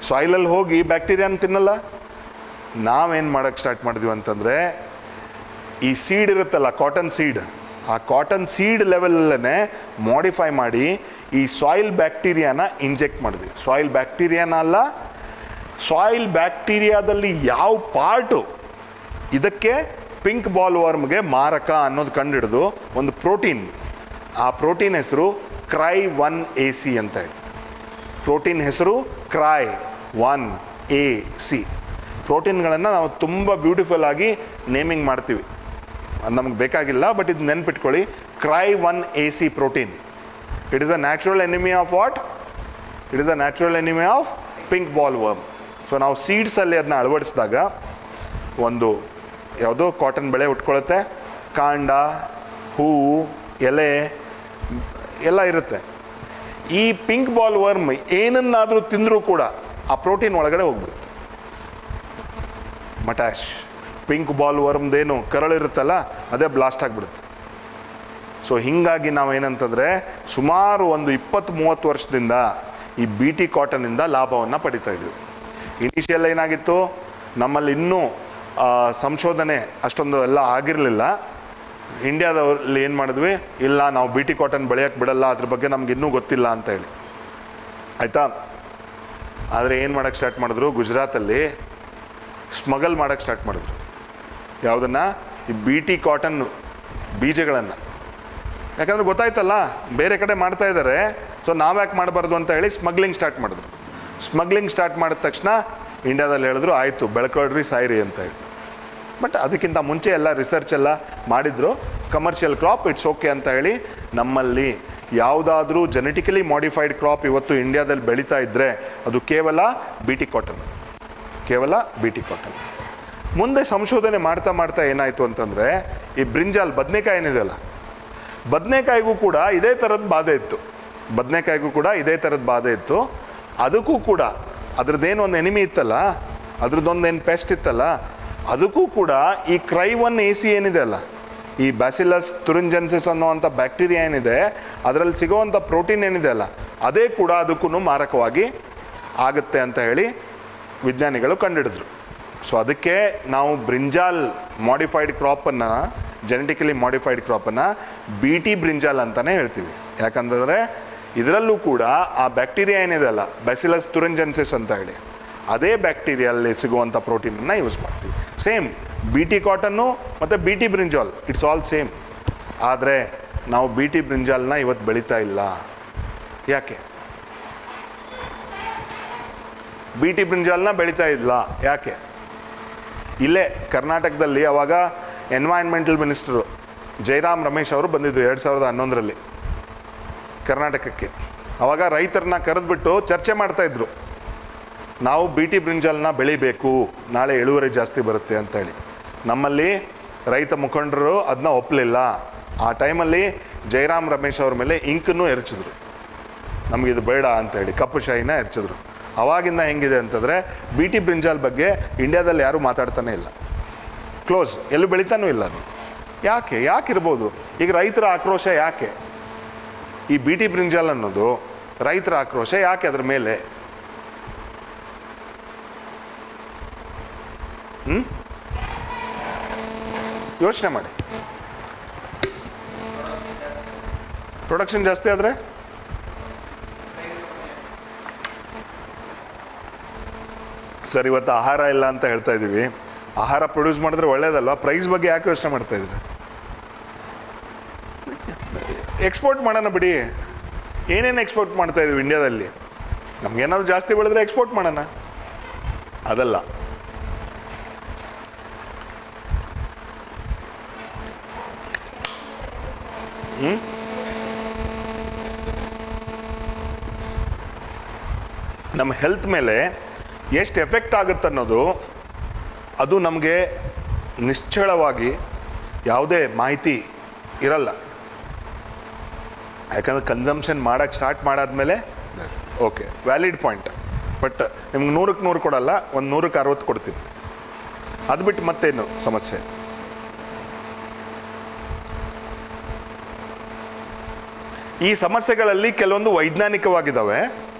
A: ಸಾಯಿಲಲ್ಲಿ ಹೋಗಿ ಬ್ಯಾಕ್ಟೀರಿಯಾನ ತಿನ್ನಲ್ಲ. ನಾವೇನು ಮಾಡೋಕ್ಕೆ ಸ್ಟಾರ್ಟ್ ಮಾಡಿದ್ವಿ ಅಂತಂದರೆ ಈ ಸೀಡ್ ಇರುತ್ತಲ್ಲ, ಕಾಟನ್ ಸೀಡ್, ಆ ಕಾಟನ್ ಸೀಡ್ ಲೆವೆಲಲ್ಲೇ ಮಾಡಿಫೈ ಮಾಡಿ ಈ ಸಾಯಿಲ್ ಬ್ಯಾಕ್ಟೀರಿಯಾನ ಇಂಜೆಕ್ಟ್ ಮಾಡಿದ್ವಿ. ಸಾಯಿಲ್ ಬ್ಯಾಕ್ಟೀರಿಯಾನ ಅಲ್ಲ, ಸಾಯಿಲ್ ಬ್ಯಾಕ್ಟೀರಿಯಾದಲ್ಲಿ ಯಾವ ಪಾರ್ಟು ಇದಕ್ಕೆ ಪಿಂಕ್ ಬಾಲ್ ವರ್ಮ್ಗೆ ಮಾರಕ ಅನ್ನೋದು ಕಂಡುಹಿಡಿದು ಒಂದು ಪ್ರೋಟೀನ್, ಆ ಪ್ರೋಟೀನ್ ಹೆಸರು Cry1AC ಅಂತ ಹೇಳಿ. ಪ್ರೋಟೀನ್ ಹೆಸರು Cry1AC. ಪ್ರೋಟೀನ್ಗಳನ್ನು ನಾವು ತುಂಬ ಬ್ಯೂಟಿಫುಲ್ ಆಗಿ ನೇಮಿಂಗ್ ಮಾಡ್ತೀವಿ, ಅದು ನಮ್ಗೆ ಬೇಕಾಗಿಲ್ಲ, ಬಟ್ ಇದು ನೆನ್ಪಿಟ್ಕೊಳ್ಳಿ. Cry1AC protein, it is a natural enemy of what? It is a natural enemy of pink ball worm. So ನಾವು ಸೀಡ್ಸಲ್ಲಿ ಅದನ್ನ ಅಳವಡಿಸಿದಾಗ ಒಂದು ಯಾವುದೋ ಕಾಟನ್ ಬೆಳೆ ಉಟ್ಕೊಳ್ಳುತ್ತೆ, ಕಾಂಡ, ಹೂವು, ಎಲೆ ಎಲ್ಲ ಇರುತ್ತೆ. ಈ ಪಿಂಕ್ ಬಾಲ್ ವರ್ಮ್ ಏನನ್ನಾದರೂ ತಿಂದರೂ ಕೂಡ ಆ ಪ್ರೋಟೀನ್ ಒಳಗಡೆ ಹೋಗ್ಬಿಡುತ್ತೆ. ಮಟಾಶ್ ಪಿಂಕ್ ಬಾಲ್ ವರ್ಮ್ದೇನು ಕರಳಿರುತ್ತಲ್ಲ ಅದೇ ಬ್ಲಾಸ್ಟ್ ಆಗಿಬಿಡುತ್ತೆ. ಸೊ ಹೀಗಾಗಿ ನಾವೇನಂತಂದರೆ ಸುಮಾರು ಒಂದು 20-30 ವರ್ಷದಿಂದ ಈ BT ಕಾಟನಿಂದ ಲಾಭವನ್ನು ಪಡಿತಾ ಇದ್ವಿ. ಇನಿಷಿಯಲ್ ಏನಾಗಿತ್ತು, ನಮ್ಮಲ್ಲಿ ಇನ್ನೂ ಸಂಶೋಧನೆ ಅಷ್ಟೊಂದು ಎಲ್ಲ ಆಗಿರಲಿಲ್ಲ. ಇಂಡಿಯಾದಲ್ಲಿ ಏನು ಮಾಡಿದ್ವಿ, ಇಲ್ಲ ನಾವು BT ಕಾಟನ್ ಬೆಳೆಯೋಕ್ಕೆ ಬಿಡಲ್ಲ, ಅದ್ರ ಬಗ್ಗೆ ನಮ್ಗೆ ಇನ್ನೂ ಗೊತ್ತಿಲ್ಲ ಅಂತ ಹೇಳಿ, ಆಯಿತಾ. ಆದರೆ ಏನು ಮಾಡೋಕ್ಕೆ ಸ್ಟಾರ್ಟ್ ಮಾಡಿದ್ರು, ಗುಜರಾತಲ್ಲಿ ಸ್ಮಗಲ್ ಮಾಡೋಕ್ಕೆ ಸ್ಟಾರ್ಟ್ ಮಾಡಿದ್ರು. ಯಾವುದನ್ನು? ಈ BT ಕಾಟನ್ ಬೀಜಗಳನ್ನು. ಯಾಕಂದರೆ ಗೊತ್ತಾಯ್ತಲ್ಲ ಬೇರೆ ಕಡೆ ಮಾಡ್ತಾ ಇದ್ದಾರೆ, ಸೊ ನಾವ್ಯಾಕೆ ಮಾಡಬಾರ್ದು ಅಂತ ಹೇಳಿ ಸ್ಮಗ್ಲಿಂಗ್ ಸ್ಟಾರ್ಟ್ ಮಾಡಿದ್ರು. ಸ್ಮಗ್ಲಿಂಗ್ ಸ್ಟಾರ್ಟ್ ಮಾಡಿದ ತಕ್ಷಣ ಇಂಡಿಯಾದಲ್ಲಿ ಹೇಳಿದ್ರು ಆಯಿತು ಬೆಳ್ಕೊಳ್ರಿ ಸಾಯಿರಿ ಅಂತ ಹೇಳಿ. ಬಟ್ ಅದಕ್ಕಿಂತ ಮುಂಚೆ ಎಲ್ಲ ರಿಸರ್ಚ್ ಎಲ್ಲ ಮಾಡಿದ್ರು. ಕಮರ್ಷಿಯಲ್ ಕ್ರಾಪ್ ಇಟ್ಸ್ ಓಕೆ ಅಂತ ಹೇಳಿ ನಮ್ಮಲ್ಲಿ ಯಾವುದಾದ್ರೂ ಜೆನೆಟಿಕಲಿ ಮಾಡಿಫೈಡ್ ಕ್ರಾಪ್ ಇವತ್ತು ಇಂಡಿಯಾದಲ್ಲಿ ಬೆಳೀತಾ ಇದ್ದರೆ ಅದು ಕೇವಲ BT ಕಾಟನ್, ಕೇವಲ BT ಕಾಟನ್. ಮುಂದೆ ಸಂಶೋಧನೆ ಮಾಡ್ತಾ ಮಾಡ್ತಾ ಏನಾಯಿತು ಅಂತಂದರೆ ಈ ಬ್ರಿಂಜಾಲ್ ಬದನೆಕಾಯಿ ಏನಿದೆಯಲ್ಲ, ಬದನೆಕಾಯಿಗೂ ಕೂಡ ಇದೇ ಥರದ ಬಾಧೆ ಇತ್ತು. ಅದಕ್ಕೂ ಕೂಡ ಅದ್ರದ್ದೇನು ಒಂದು ಎನಿಮಿ ಇತ್ತಲ್ಲ, ಅದ್ರದ್ದೊಂದೇನು ಪೆಸ್ಟ್ ಇತ್ತಲ್ಲ, ಅದಕ್ಕೂ ಕೂಡ ಈ Cry1AC ಏನಿದೆ ಅಲ್ಲ, ಈ ಬ್ಯಾಸಿಲಸ್ ತುರಿಂಜೆನ್ಸಿಸ್ ಅನ್ನೋವಂಥ ಬ್ಯಾಕ್ಟೀರಿಯಾ ಏನಿದೆ ಅದರಲ್ಲಿ ಸಿಗೋವಂಥ ಪ್ರೋಟೀನ್ ಏನಿದೆ ಅಲ್ಲ, ಅದೇ ಕೂಡ ಅದಕ್ಕೂ ಮಾರಕವಾಗಿ ಆಗುತ್ತೆ ಅಂತ ಹೇಳಿ ವಿಜ್ಞಾನಿಗಳು ಕಂಡುಹಿಡಿದ್ರು. ಸೊ ಅದಕ್ಕೆ ನಾವು ಬ್ರಿಂಜಾಲ್ ಮಾಡಿಫೈಡ್ ಕ್ರಾಪನ್ನು, ಜೆನೆಟಿಕಲಿ ಮಾಡಿಫೈಡ್ ಕ್ರಾಪನ್ನು BT ಬ್ರಿಂಜಾಲ್ ಅಂತಲೇ ಹೇಳ್ತೀವಿ. ಯಾಕಂತಂದರೆ ಇದರಲ್ಲೂ ಕೂಡ ಆ ಬ್ಯಾಕ್ಟೀರಿಯಾ ಏನಿದೆ ಅಲ್ಲ, ಬ್ಯಾಸಿಲಸ್ ತುರಿಂಜೆನ್ಸಿಸ್ ಅಂತ ಹೇಳಿ, ಅದೇ ಬ್ಯಾಕ್ಟೀರಿಯಲ್ಲಿ ಸಿಗುವಂಥ ಪ್ರೋಟೀನನ್ನು ಯೂಸ್ ಮಾಡ್ತೀವಿ. ಸೇಮ್ BT ಕಾಟನ್ನು ಮತ್ತು BT brinjal it's all same. ಆದರೆ ನಾವು BT ಬ್ರಿಂಜಾಲ್ನ ಇವತ್ತು ಬೆಳೀತಾ ಇಲ್ಲ. ಯಾಕೆ? ಬಿ ಟಿ ಬ್ರಿಂಜಾಲ್ನ ಬೆಳೀತಾ ಇಲ್ಲ. ಯಾಕೆ? ಇಲ್ಲೇ ಕರ್ನಾಟಕದಲ್ಲಿ ಅವಾಗ ಎನ್ವೈರ್ನ್ಮೆಂಟಲ್ ಮಿನಿಸ್ಟರು ಜೈರಾಮ್ ರಮೇಶ್ ಅವರು ಬಂದಿದ್ದು 2011ರಲ್ಲಿ ಕರ್ನಾಟಕಕ್ಕೆ. ಅವಾಗ ರೈತರನ್ನ ಕರೆದುಬಿಟ್ಟು ಚರ್ಚೆ ಮಾಡ್ತಾಯಿದ್ರು, ನಾವು ಬಿ ಟಿ ಬ್ರಿಂಜಾಲ್ನ ಬೆಳಿಬೇಕು, ನಾಳೆ ಇಳುವರಿ ಜಾಸ್ತಿ ಬರುತ್ತೆ ಅಂತೇಳಿ. ನಮ್ಮಲ್ಲಿ ರೈತ ಮುಖಂಡರು ಅದನ್ನ ಒಪ್ಪಲಿಲ್ಲ. ಆ ಟೈಮಲ್ಲಿ ಜೈರಾಮ್ ರಮೇಶ್ ಅವ್ರ ಮೇಲೆ ಇಂಕನ್ನು ಎರಚಿದ್ರು, ನಮಗಿದು ಬೇಡ ಅಂತೇಳಿ ಕಪ್ಪು ಶಾಯಿನ ಎರಚಿದ್ರು. ಅವಾಗಿಂದ ಹೆಂಗಿದೆ ಅಂತಂದರೆ ಬಿ ಟಿ ಬ್ರಿಂಜಾಲ್ ಬಗ್ಗೆ ಇಂಡಿಯಾದಲ್ಲಿ ಯಾರೂ ಮಾತಾಡ್ತಾನೆ ಇಲ್ಲ, ಕ್ಲೋಸ್, ಎಲ್ಲೂ ಬೆಳೀತಾನೂ ಇಲ್ಲ ಅದು. ಯಾಕಿರ್ಬೋದು? ಈಗ ರೈತರ ಆಕ್ರೋಶ ಯಾಕೆ? ಈ ಬಿ ಟಿ ಬ್ರಿಂಜಾಲ್ ಅನ್ನೋದು ರೈತರ ಆಕ್ರೋಶ ಯಾಕೆ ಅದ್ರ ಮೇಲೆ? ಯೋಚನೆ ಮಾಡಿ. ಪ್ರೊಡಕ್ಷನ್ ಜಾಸ್ತಿ ಆದರೆ ಸರ್, ಇವತ್ತು ಆಹಾರ ಇಲ್ಲ ಅಂತ ಹೇಳ್ತಾ ಇದ್ದೀವಿ. ಆಹಾರ ಪ್ರೊಡ್ಯೂಸ್ ಮಾಡಿದ್ರೆ ಒಳ್ಳೇದಲ್ವ? ಪ್ರೈಸ್ ಬಗ್ಗೆ ಯಾಕೆ ಯೋಚನೆ ಮಾಡ್ತಾ ಇದ್ದೀರಿ? ಎಕ್ಸ್ಪೋರ್ಟ್ ಮಾಡೋಣ ಬಿಡಿ. ಏನೇನು ಎಕ್ಸ್ಪೋರ್ಟ್ ಮಾಡ್ತಾ ಇದೀವಿ ಇಂಡಿಯಾದಲ್ಲಿ? ನಮಗೇನಾದ್ರು ಜಾಸ್ತಿ ಬೆಳೆದ್ರೆ ಎಕ್ಸ್ಪೋರ್ಟ್ ಮಾಡೋಣ. ಅದಲ್ಲ, ನಮ್ಮ ಹೆಲ್ತ್ ಮೇಲೆ ಎಷ್ಟು ಎಫೆಕ್ಟ್ ಆಗುತ್ತೆ ಅನ್ನೋದು ಅದು ನಮಗೆ ನಿಶ್ಚಳವಾಗಿ ಯಾವುದೇ ಮಾಹಿತಿ ಇರಲ್ಲ. ಯಾಕಂದರೆ ಕನ್ಸಂಪ್ಷನ್ ಮಾಡೋಕ್ಕೆ ಸ್ಟಾರ್ಟ್ ಮಾಡಾದ್ಮೇಲೆ ಓಕೆ, ವ್ಯಾಲಿಡ್ ಪಾಯಿಂಟ್. ಬಟ್ ನಿಮ್ಗೆ 100ಕ್ಕೆ 100 ಕೊಡಲ್ಲ, ಒಂದು 100ಕ್ಕೆ 60 ಕೊಡ್ತೀನಿ. ಅದು ಬಿಟ್ಟು ಮತ್ತೇನು ಸಮಸ್ಯೆ? ಈ ಸಮಸ್ಯೆಗಳಲ್ಲಿ ಕೆಲವೊಂದು ವೈಜ್ಞಾನಿಕವಾಗಿದ್ದಾವೆ,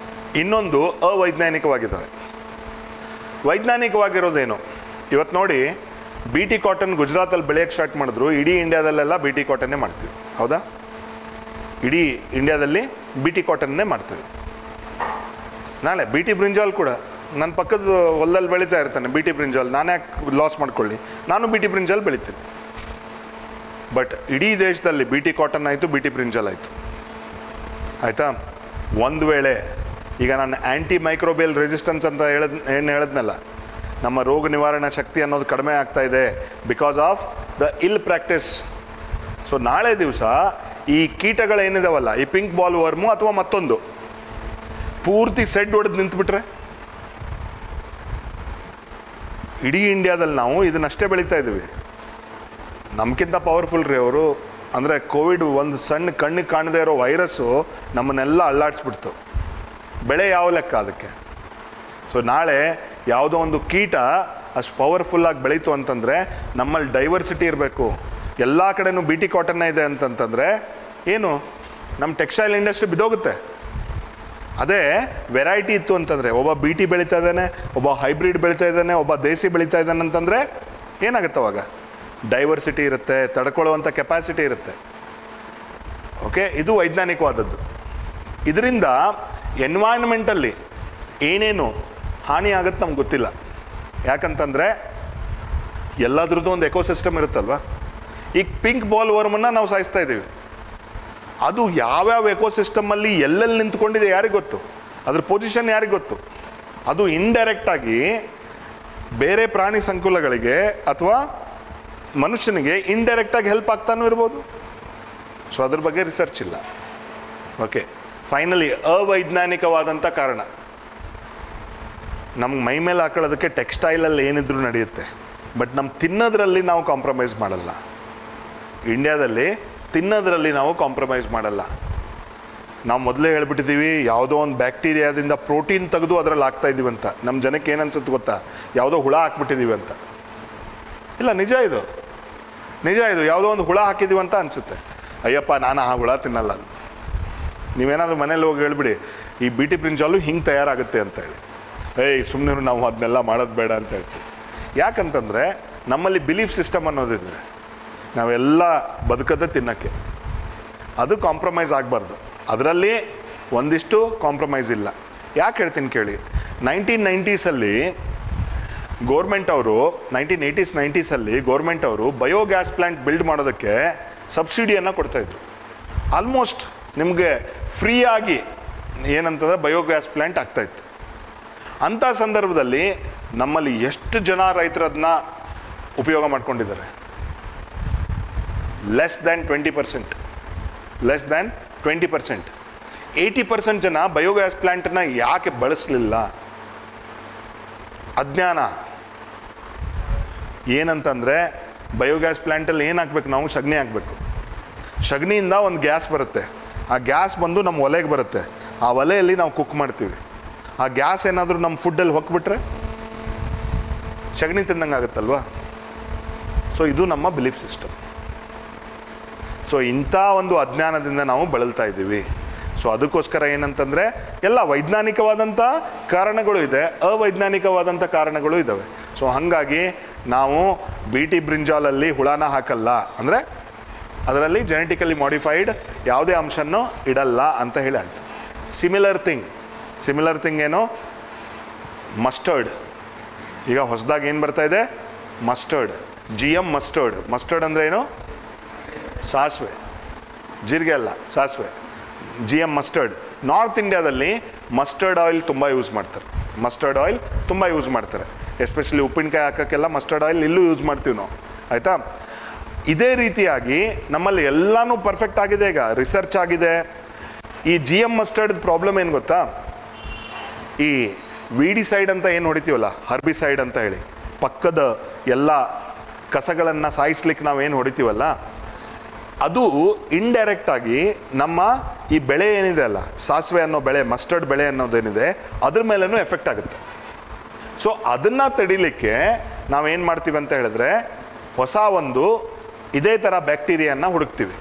A: ಇನ್ನೊಂದು ಅವೈಜ್ಞಾನಿಕವಾಗಿದ್ದಾವೆ. ವೈಜ್ಞಾನಿಕವಾಗಿರೋದೇನು? ಇವತ್ತು ನೋಡಿ, ಬಿ ಟಿ ಕಾಟನ್ ಗುಜರಾತಲ್ಲಿ ಬೆಳೆಯೋಕ್ಕೆ ಸ್ಟಾರ್ಟ್ ಮಾಡಿದ್ರು. ಇಡೀ ಇಂಡಿಯಾದಲ್ಲೆಲ್ಲ ಬಿ ಟಿ ಕಾಟನ್ನೇ ಮಾಡ್ತೀವಿ, ಹೌದಾ? ಇಡೀ ಇಂಡಿಯಾದಲ್ಲಿ ಬಿ ಟಿ ಕಾಟನ್ನೇ ಮಾಡ್ತೀವಿ. ನಾಳೆ ಬಿ ಟಿ ಬ್ರಿಂಜಾಲ್ ಕೂಡ ನನ್ನ ಪಕ್ಕದ ಹೊಲದಲ್ಲಿ ಬೆಳೀತಾ ಇರ್ತಾನೆ ಬಿ ಟಿ ಬ್ರಿಂಜಾಲ್. ನಾನು ಯಾಕೆ ಲಾಸ್ ಮಾಡ್ಕೊಳ್ಳಿ? ನಾನು ಬಿ ಟಿ ಬ್ರಿಂಜಾಲ್ ಬೆಳಿತೀನಿ. ಬಟ್ ಇಡೀ ದೇಶದಲ್ಲಿ ಬಿ ಟಿ ಕಾಟನ್ ಆಯಿತು, ಬಿ ಟಿ ಬ್ರಿಂಜಾಲ್ ಆಯಿತು, ಆಯಿತಾ? ಒಂದು ವೇಳೆ ಈಗ ನಾನು ಆ್ಯಂಟಿ ಮೈಕ್ರೋಬಿಯಲ್ ರೆಸಿಸ್ಟೆನ್ಸ್ ಅಂತ ಹೇಳಿದ್ನಲ್ಲ, ನಮ್ಮ ರೋಗ ನಿವಾರಣಾ ಶಕ್ತಿ ಅನ್ನೋದು ಕಡಿಮೆ ಆಗ್ತಾ ಇದೆ ಬಿಕಾಸ್ ಆಫ್ ದ ಇಲ್ ಪ್ರಾಕ್ಟೀಸ್. ಸೊ ನಾಳೆ ದಿವಸ ಈ ಕೀಟಗಳೇನಿದಾವಲ್ಲ, ಈ ಪಿಂಕ್ ಬಾಲ್ ವರ್ಮು ಅಥವಾ ಮತ್ತೊಂದು ಪೂರ್ತಿ ಸೆಡ್ ಹೊಡೆದು ನಿಂತುಬಿಟ್ರೆ, ಇಡೀ ಇಂಡಿಯಾದಲ್ಲಿ ನಾವು ಇದನ್ನಷ್ಟೇ ಬೆಳೀತಾ ಇದ್ದೀವಿ. ನಮಗಿಂತ ಪವರ್ಫುಲ್ ರೀ ಅವರು. ಅಂದರೆ ಕೋವಿಡ್ ಒಂದು ಸಣ್ಣ ಕಣ್ಣಿಗೆ ಕಾಣದೇ ಇರೋ ವೈರಸ್ಸು ನಮ್ಮನ್ನೆಲ್ಲ ಅಲ್ಲಾಡಿಸ್ಬಿಡ್ತು. ಬೆಳೆ ಯಾವ ಲೆಕ್ಕ ಅದಕ್ಕೆ? ಸೊ ನಾಳೆ ಯಾವುದೋ ಒಂದು ಕೀಟ ಅಷ್ಟು ಪವರ್ಫುಲ್ಲಾಗಿ ಬೆಳೀತು ಅಂತಂದರೆ ನಮ್ಮಲ್ಲಿ ಡೈವರ್ಸಿಟಿ ಇರಬೇಕು. ಎಲ್ಲ ಕಡೆನೂ ಬಿ ಟಿ ಕಾಟನ್ನ ಇದೆ ಅಂತಂತಂದರೆ ಏನು, ನಮ್ಮ ಟೆಕ್ಸ್ಟೈಲ್ ಇಂಡಸ್ಟ್ರಿ ಬಿದ್ದೋಗುತ್ತೆ. ಅದೇ ವೆರೈಟಿ ಇತ್ತು ಅಂತಂದರೆ, ಒಬ್ಬ ಬಿ ಟಿ ಬೆಳೀತಾ ಇದ್ದಾನೆ, ಒಬ್ಬ ಹೈಬ್ರಿಡ್ ಬೆಳೀತಾ ಇದ್ದಾನೆ, ಒಬ್ಬ ದೇಸಿ ಬೆಳೀತಾ ಇದ್ದಾನೆ ಅಂತಂದರೆ ಏನಾಗುತ್ತೆ ಅವಾಗ? ಡೈವರ್ಸಿಟಿ ಇರುತ್ತೆ, ತಡ್ಕೊಳ್ಳುವಂಥ ಕೆಪಾಸಿಟಿ ಇರುತ್ತೆ. ಓಕೆ, ಇದು ವೈಜ್ಞಾನಿಕವಾದದ್ದು. ಇದರಿಂದ ಎನ್ವೈರ್ನ್ಮೆಂಟಲ್ಲಿ ಏನೇನು ಹಾನಿ ಆಗುತ್ತೆ ನಮ್ಗೆ ಗೊತ್ತಿಲ್ಲ. ಯಾಕಂತಂದರೆ ಎಲ್ಲದ್ರದ್ದು ಒಂದು ಎಕೋಸಿಸ್ಟಮ್ ಇರುತ್ತಲ್ವ. ಈಗ ಪಿಂಕ್ ಬಾಲ್ ವರ್ಮನ್ನು ನಾವು ಸಾಯಿಸ್ತಾ ಇದ್ದೀವಿ. ಅದು ಯಾವ್ಯಾವ ಎಕೋಸಿಸ್ಟಮಲ್ಲಿ ಎಲ್ಲೆಲ್ಲಿ ನಿಂತ್ಕೊಂಡಿದೆ ಯಾರಿಗೆ ಗೊತ್ತು? ಅದ್ರ ಪೊಸಿಷನ್ ಯಾರಿಗೆ ಗೊತ್ತು? ಅದು ಇಂಡೈರೆಕ್ಟಾಗಿ ಬೇರೆ ಪ್ರಾಣಿ ಸಂಕುಲಗಳಿಗೆ ಅಥವಾ ಮನುಷ್ಯನಿಗೆ ಇಂಡೈರೆಕ್ಟಾಗಿ ಹೆಲ್ಪ್ ಆಗ್ತಾನೂ ಇರ್ಬೋದು. ಸೊ ಅದ್ರ ಬಗ್ಗೆ ರಿಸರ್ಚ್ ಇಲ್ಲ. ಓಕೆ, ಫೈನಲಿ ಅವೈಜ್ಞಾನಿಕವಾದಂಥ ಕಾರಣ. ನಮ್ಗೆ ಮೈ ಮೇಲೆ ಹಾಕೊಳ್ಳೋದಕ್ಕೆ ಟೆಕ್ಸ್ಟೈಲಲ್ಲಿ ಏನಿದ್ರೂ ನಡೆಯುತ್ತೆ, ಬಟ್ ನಮ್ಮ ತಿನ್ನೋದ್ರಲ್ಲಿ ನಾವು ಕಾಂಪ್ರಮೈಸ್ ಮಾಡಲ್ಲ. ಇಂಡಿಯಾದಲ್ಲಿ ತಿನ್ನೋದ್ರಲ್ಲಿ ನಾವು ಕಾಂಪ್ರಮೈಸ್ ಮಾಡಲ್ಲ. ನಾವು ಮೊದಲೇ ಹೇಳ್ಬಿಟ್ಟಿದ್ದೀವಿ, ಯಾವುದೋ ಒಂದು ಬ್ಯಾಕ್ಟೀರಿಯಾದಿಂದ ಪ್ರೋಟೀನ್ ತೆಗೆದು ಅದರಲ್ಲಿ ಹಾಕ್ತಾ ಇದ್ದೀವಿ ಅಂತ. ನಮ್ಮ ಜನಕ್ಕೆ ಏನು ಅನ್ಸುತ್ತೆ ಗೊತ್ತಾ? ಯಾವುದೋ ಹುಳ ಹಾಕ್ಬಿಟ್ಟಿದ್ದೀವಿ ಅಂತ. ಇಲ್ಲ, ನಿಜ ಇದು. ಯಾವುದೋ ಒಂದು ಹುಳ ಹಾಕಿದ್ದೀವಿ ಅಂತ ಅನಿಸುತ್ತೆ. ಅಯ್ಯಪ್ಪ, ನಾನು ಆ ಹುಳ ತಿನ್ನಲ್ಲ. ನೀವೇನಾದರೂ ಮನೇಲಿ ಹೋಗಿ ಹೇಳ್ಬಿಡಿ, ಈ ಬಿ ಟಿ ಬ್ರಿಂಜಾಲು ಹಿಂಗೆ ತಯಾರಾಗುತ್ತೆ ಅಂತ ಹೇಳಿ. ಸುಮ್ಮನೆ ನಾವು ಅದನ್ನೆಲ್ಲ ಮಾಡೋದು ಬೇಡ ಅಂತ ಹೇಳ್ತೀವಿ. ಯಾಕಂತಂದರೆ ನಮ್ಮಲ್ಲಿ ಬಿಲೀಫ್ ಸಿಸ್ಟಮ್ ಅನ್ನೋದಿದೆ, ನಾವೆಲ್ಲ ಬದುಕದೆ ತಿನ್ನೋಕ್ಕೆ. ಅದು ಕಾಂಪ್ರಮೈಸ್ ಆಗಬಾರ್ದು. ಅದರಲ್ಲಿ ಒಂದಿಷ್ಟು ಕಾಂಪ್ರಮೈಸ್ ಇಲ್ಲ. ಯಾಕೆ ಹೇಳ್ತೀನಿ ಕೇಳಿ. 1990ಸಲ್ಲಿ ಗೋರ್ಮೆಂಟ್ ಅವರು 1980s 90ಸಲ್ಲಿ ಗೋರ್ಮೆಂಟ್ ಅವರು ಬಯೋಗ್ಯಾಸ್ ಪ್ಲ್ಯಾಂಟ್ ಬಿಲ್ಡ್ ಮಾಡೋದಕ್ಕೆ ಸಬ್ಸಿಡಿಯನ್ನು ಕೊಡ್ತಾಯಿದ್ರು. ಆಲ್ಮೋಸ್ಟ್ ನಿಮಗೆ ಫ್ರೀಯಾಗಿ ಏನಂತಂದರೆ ಬಯೋಗ್ಯಾಸ್ ಪ್ಲ್ಯಾಂಟ್ ಆಗ್ತಾಯಿತ್ತು. ಅಂಥ ಸಂದರ್ಭದಲ್ಲಿ ನಮ್ಮಲ್ಲಿ ಎಷ್ಟು ಜನ ರೈತರದನ್ನ ಉಪಯೋಗ ಮಾಡ್ಕೊಂಡಿದ್ದಾರೆ? Less than 20%. 80% ಜನ ಬಯೋಗ್ಯಾಸ್ ಪ್ಲ್ಯಾಂಟನ್ನ ಯಾಕೆ ಬಳಸಲಿಲ್ಲ? ಅಜ್ಞಾನ. ಏನಂತಂದರೆ ಬಯೋಗ್ಯಾಸ್ ಪ್ಲ್ಯಾಂಟಲ್ಲಿ ಏನು ಹಾಕ್ಬೇಕು ನಾವು? ಸಗಣಿ ಹಾಕಬೇಕು. ಸಗಣಿಯಿಂದ ಒಂದು ಗ್ಯಾಸ್ ಬರುತ್ತೆ. ಆ ಗ್ಯಾಸ್ ಬಂದು ನಮ್ಮ ಒಲೆಗೆ ಬರುತ್ತೆ. ಆ ಒಲೆಯಲ್ಲಿ ನಾವು ಕುಕ್ ಮಾಡ್ತೀವಿ. ಆ ಗ್ಯಾಸ್ ಏನಾದರೂ ನಮ್ಮ ಫುಡ್ಡಲ್ಲಿ ಹೊಕ್ಬಿಟ್ರೆ ಸಗಣಿ ತಿಂದಂಗೆ ಆಗುತ್ತಲ್ವ? ಸೊ ಇದು ನಮ್ಮ ಬಿಲೀಫ್ ಸಿಸ್ಟಮ್. ಸೊ ಇಂಥ ಒಂದು ಅಜ್ಞಾನದಿಂದ ನಾವು ಬಳಲ್ತಾ ಇದ್ದೀವಿ. ಸೊ ಅದಕ್ಕೋಸ್ಕರ ಏನಂತಂದರೆ ಎಲ್ಲ ವೈಜ್ಞಾನಿಕವಾದಂಥ ಕಾರಣಗಳು ಇದೆ, ಅವೈಜ್ಞಾನಿಕವಾದಂಥ ಕಾರಣಗಳು ಇದ್ದಾವೆ. ಸೊ ಹಾಗಾಗಿ ನಾವು BT ಬ್ರಿಂಜಾಲಲ್ಲಿ ಹುಳನ ಹಾಕಲ್ಲ, ಅಂದರೆ ಅದರಲ್ಲಿ ಜೆನೆಟಿಕಲಿ ಮಾಡಿಫೈಡ್ ಯಾವುದೇ ಅಂಶನೂ ಇಡಲ್ಲ ಅಂತ ಹೇಳಿ ಆಯಿತು. ಸಿಮಿಲರ್ ಥಿಂಗ್ ಏನು? ಮಸ್ಟರ್ಡ್. ಈಗ ಹೊಸದಾಗಿ ಏನು ಬರ್ತಾ ಇದೆ? ಮಸ್ಟರ್ಡ್. GM ಮಸ್ಟರ್ಡ್ ಅಂದರೆ ಏನು? ಸಾಸಿವೆ, ಜೀರಿಗೆ ಅಲ್ಲ, ಸಾಸಿವೆ. GM mustard. ನಾರ್ತ್ ಇಂಡಿಯಾದಲ್ಲಿ ಮಸ್ಟರ್ಡ್ ಆಯಿಲ್ ತುಂಬ ಯೂಸ್ ಮಾಡ್ತಾರೆ. ಎಸ್ಪೆಷಲಿ ಉಪ್ಪಿನಕಾಯಿ ಹಾಕೋಕ್ಕೆಲ್ಲ ಮಸ್ಟರ್ಡ್ ಆಯಿಲ್ ಇಲ್ಲೂ ಯೂಸ್ ಮಾಡ್ತೀವಿ ನಾವು, ಆಯಿತಾ? ಇದೇ ರೀತಿಯಾಗಿ ನಮ್ಮಲ್ಲಿ ಎಲ್ಲನೂ ಪರ್ಫೆಕ್ಟ್ ಆಗಿದೆ. ಈಗ ರಿಸರ್ಚ್ ಆಗಿದೆ. ಈ GM ಮಸ್ಟರ್ಡ್ ಪ್ರಾಬ್ಲಮ್ ಏನು ಗೊತ್ತಾ? ಈ ವೀಡಿಸೈಡ್ ಅಂತ ಏನು ಹೊಡಿತೀವಲ್ಲ, ಹರ್ಬಿಸೈಡ್ ಅಂತ ಹೇಳಿ, ಪಕ್ಕದ ಎಲ್ಲ ಕಸಗಳನ್ನು ಸಾಯಿಸ್ಲಿಕ್ಕೆ ನಾವೇನು ಹೊಡಿತೀವಲ್ಲ, ಅದು ಇಂಡೈರೆಕ್ಟಾಗಿ ನಮ್ಮ ಈ ಬೆಳೆ ಏನಿದೆ ಅಲ್ಲ, ಸಾಸಿವೆ ಅನ್ನೋ ಬೆಳೆ, ಮಸ್ಟರ್ಡ್ ಬೆಳೆ ಅನ್ನೋದೇನಿದೆ, ಅದ್ರ ಮೇಲೂ ಎಫೆಕ್ಟ್ ಆಗುತ್ತೆ. ಸೊ ಅದನ್ನು ತಡಿಲಿಕ್ಕೆ ನಾವೇನು ಮಾಡ್ತೀವಿ ಅಂತ ಹೇಳಿದ್ರೆ, ಹೊಸ ಒಂದು ಇದೇ ಥರ ಬ್ಯಾಕ್ಟೀರಿಯಾನ ಹುಡುಕ್ತೀವಿ.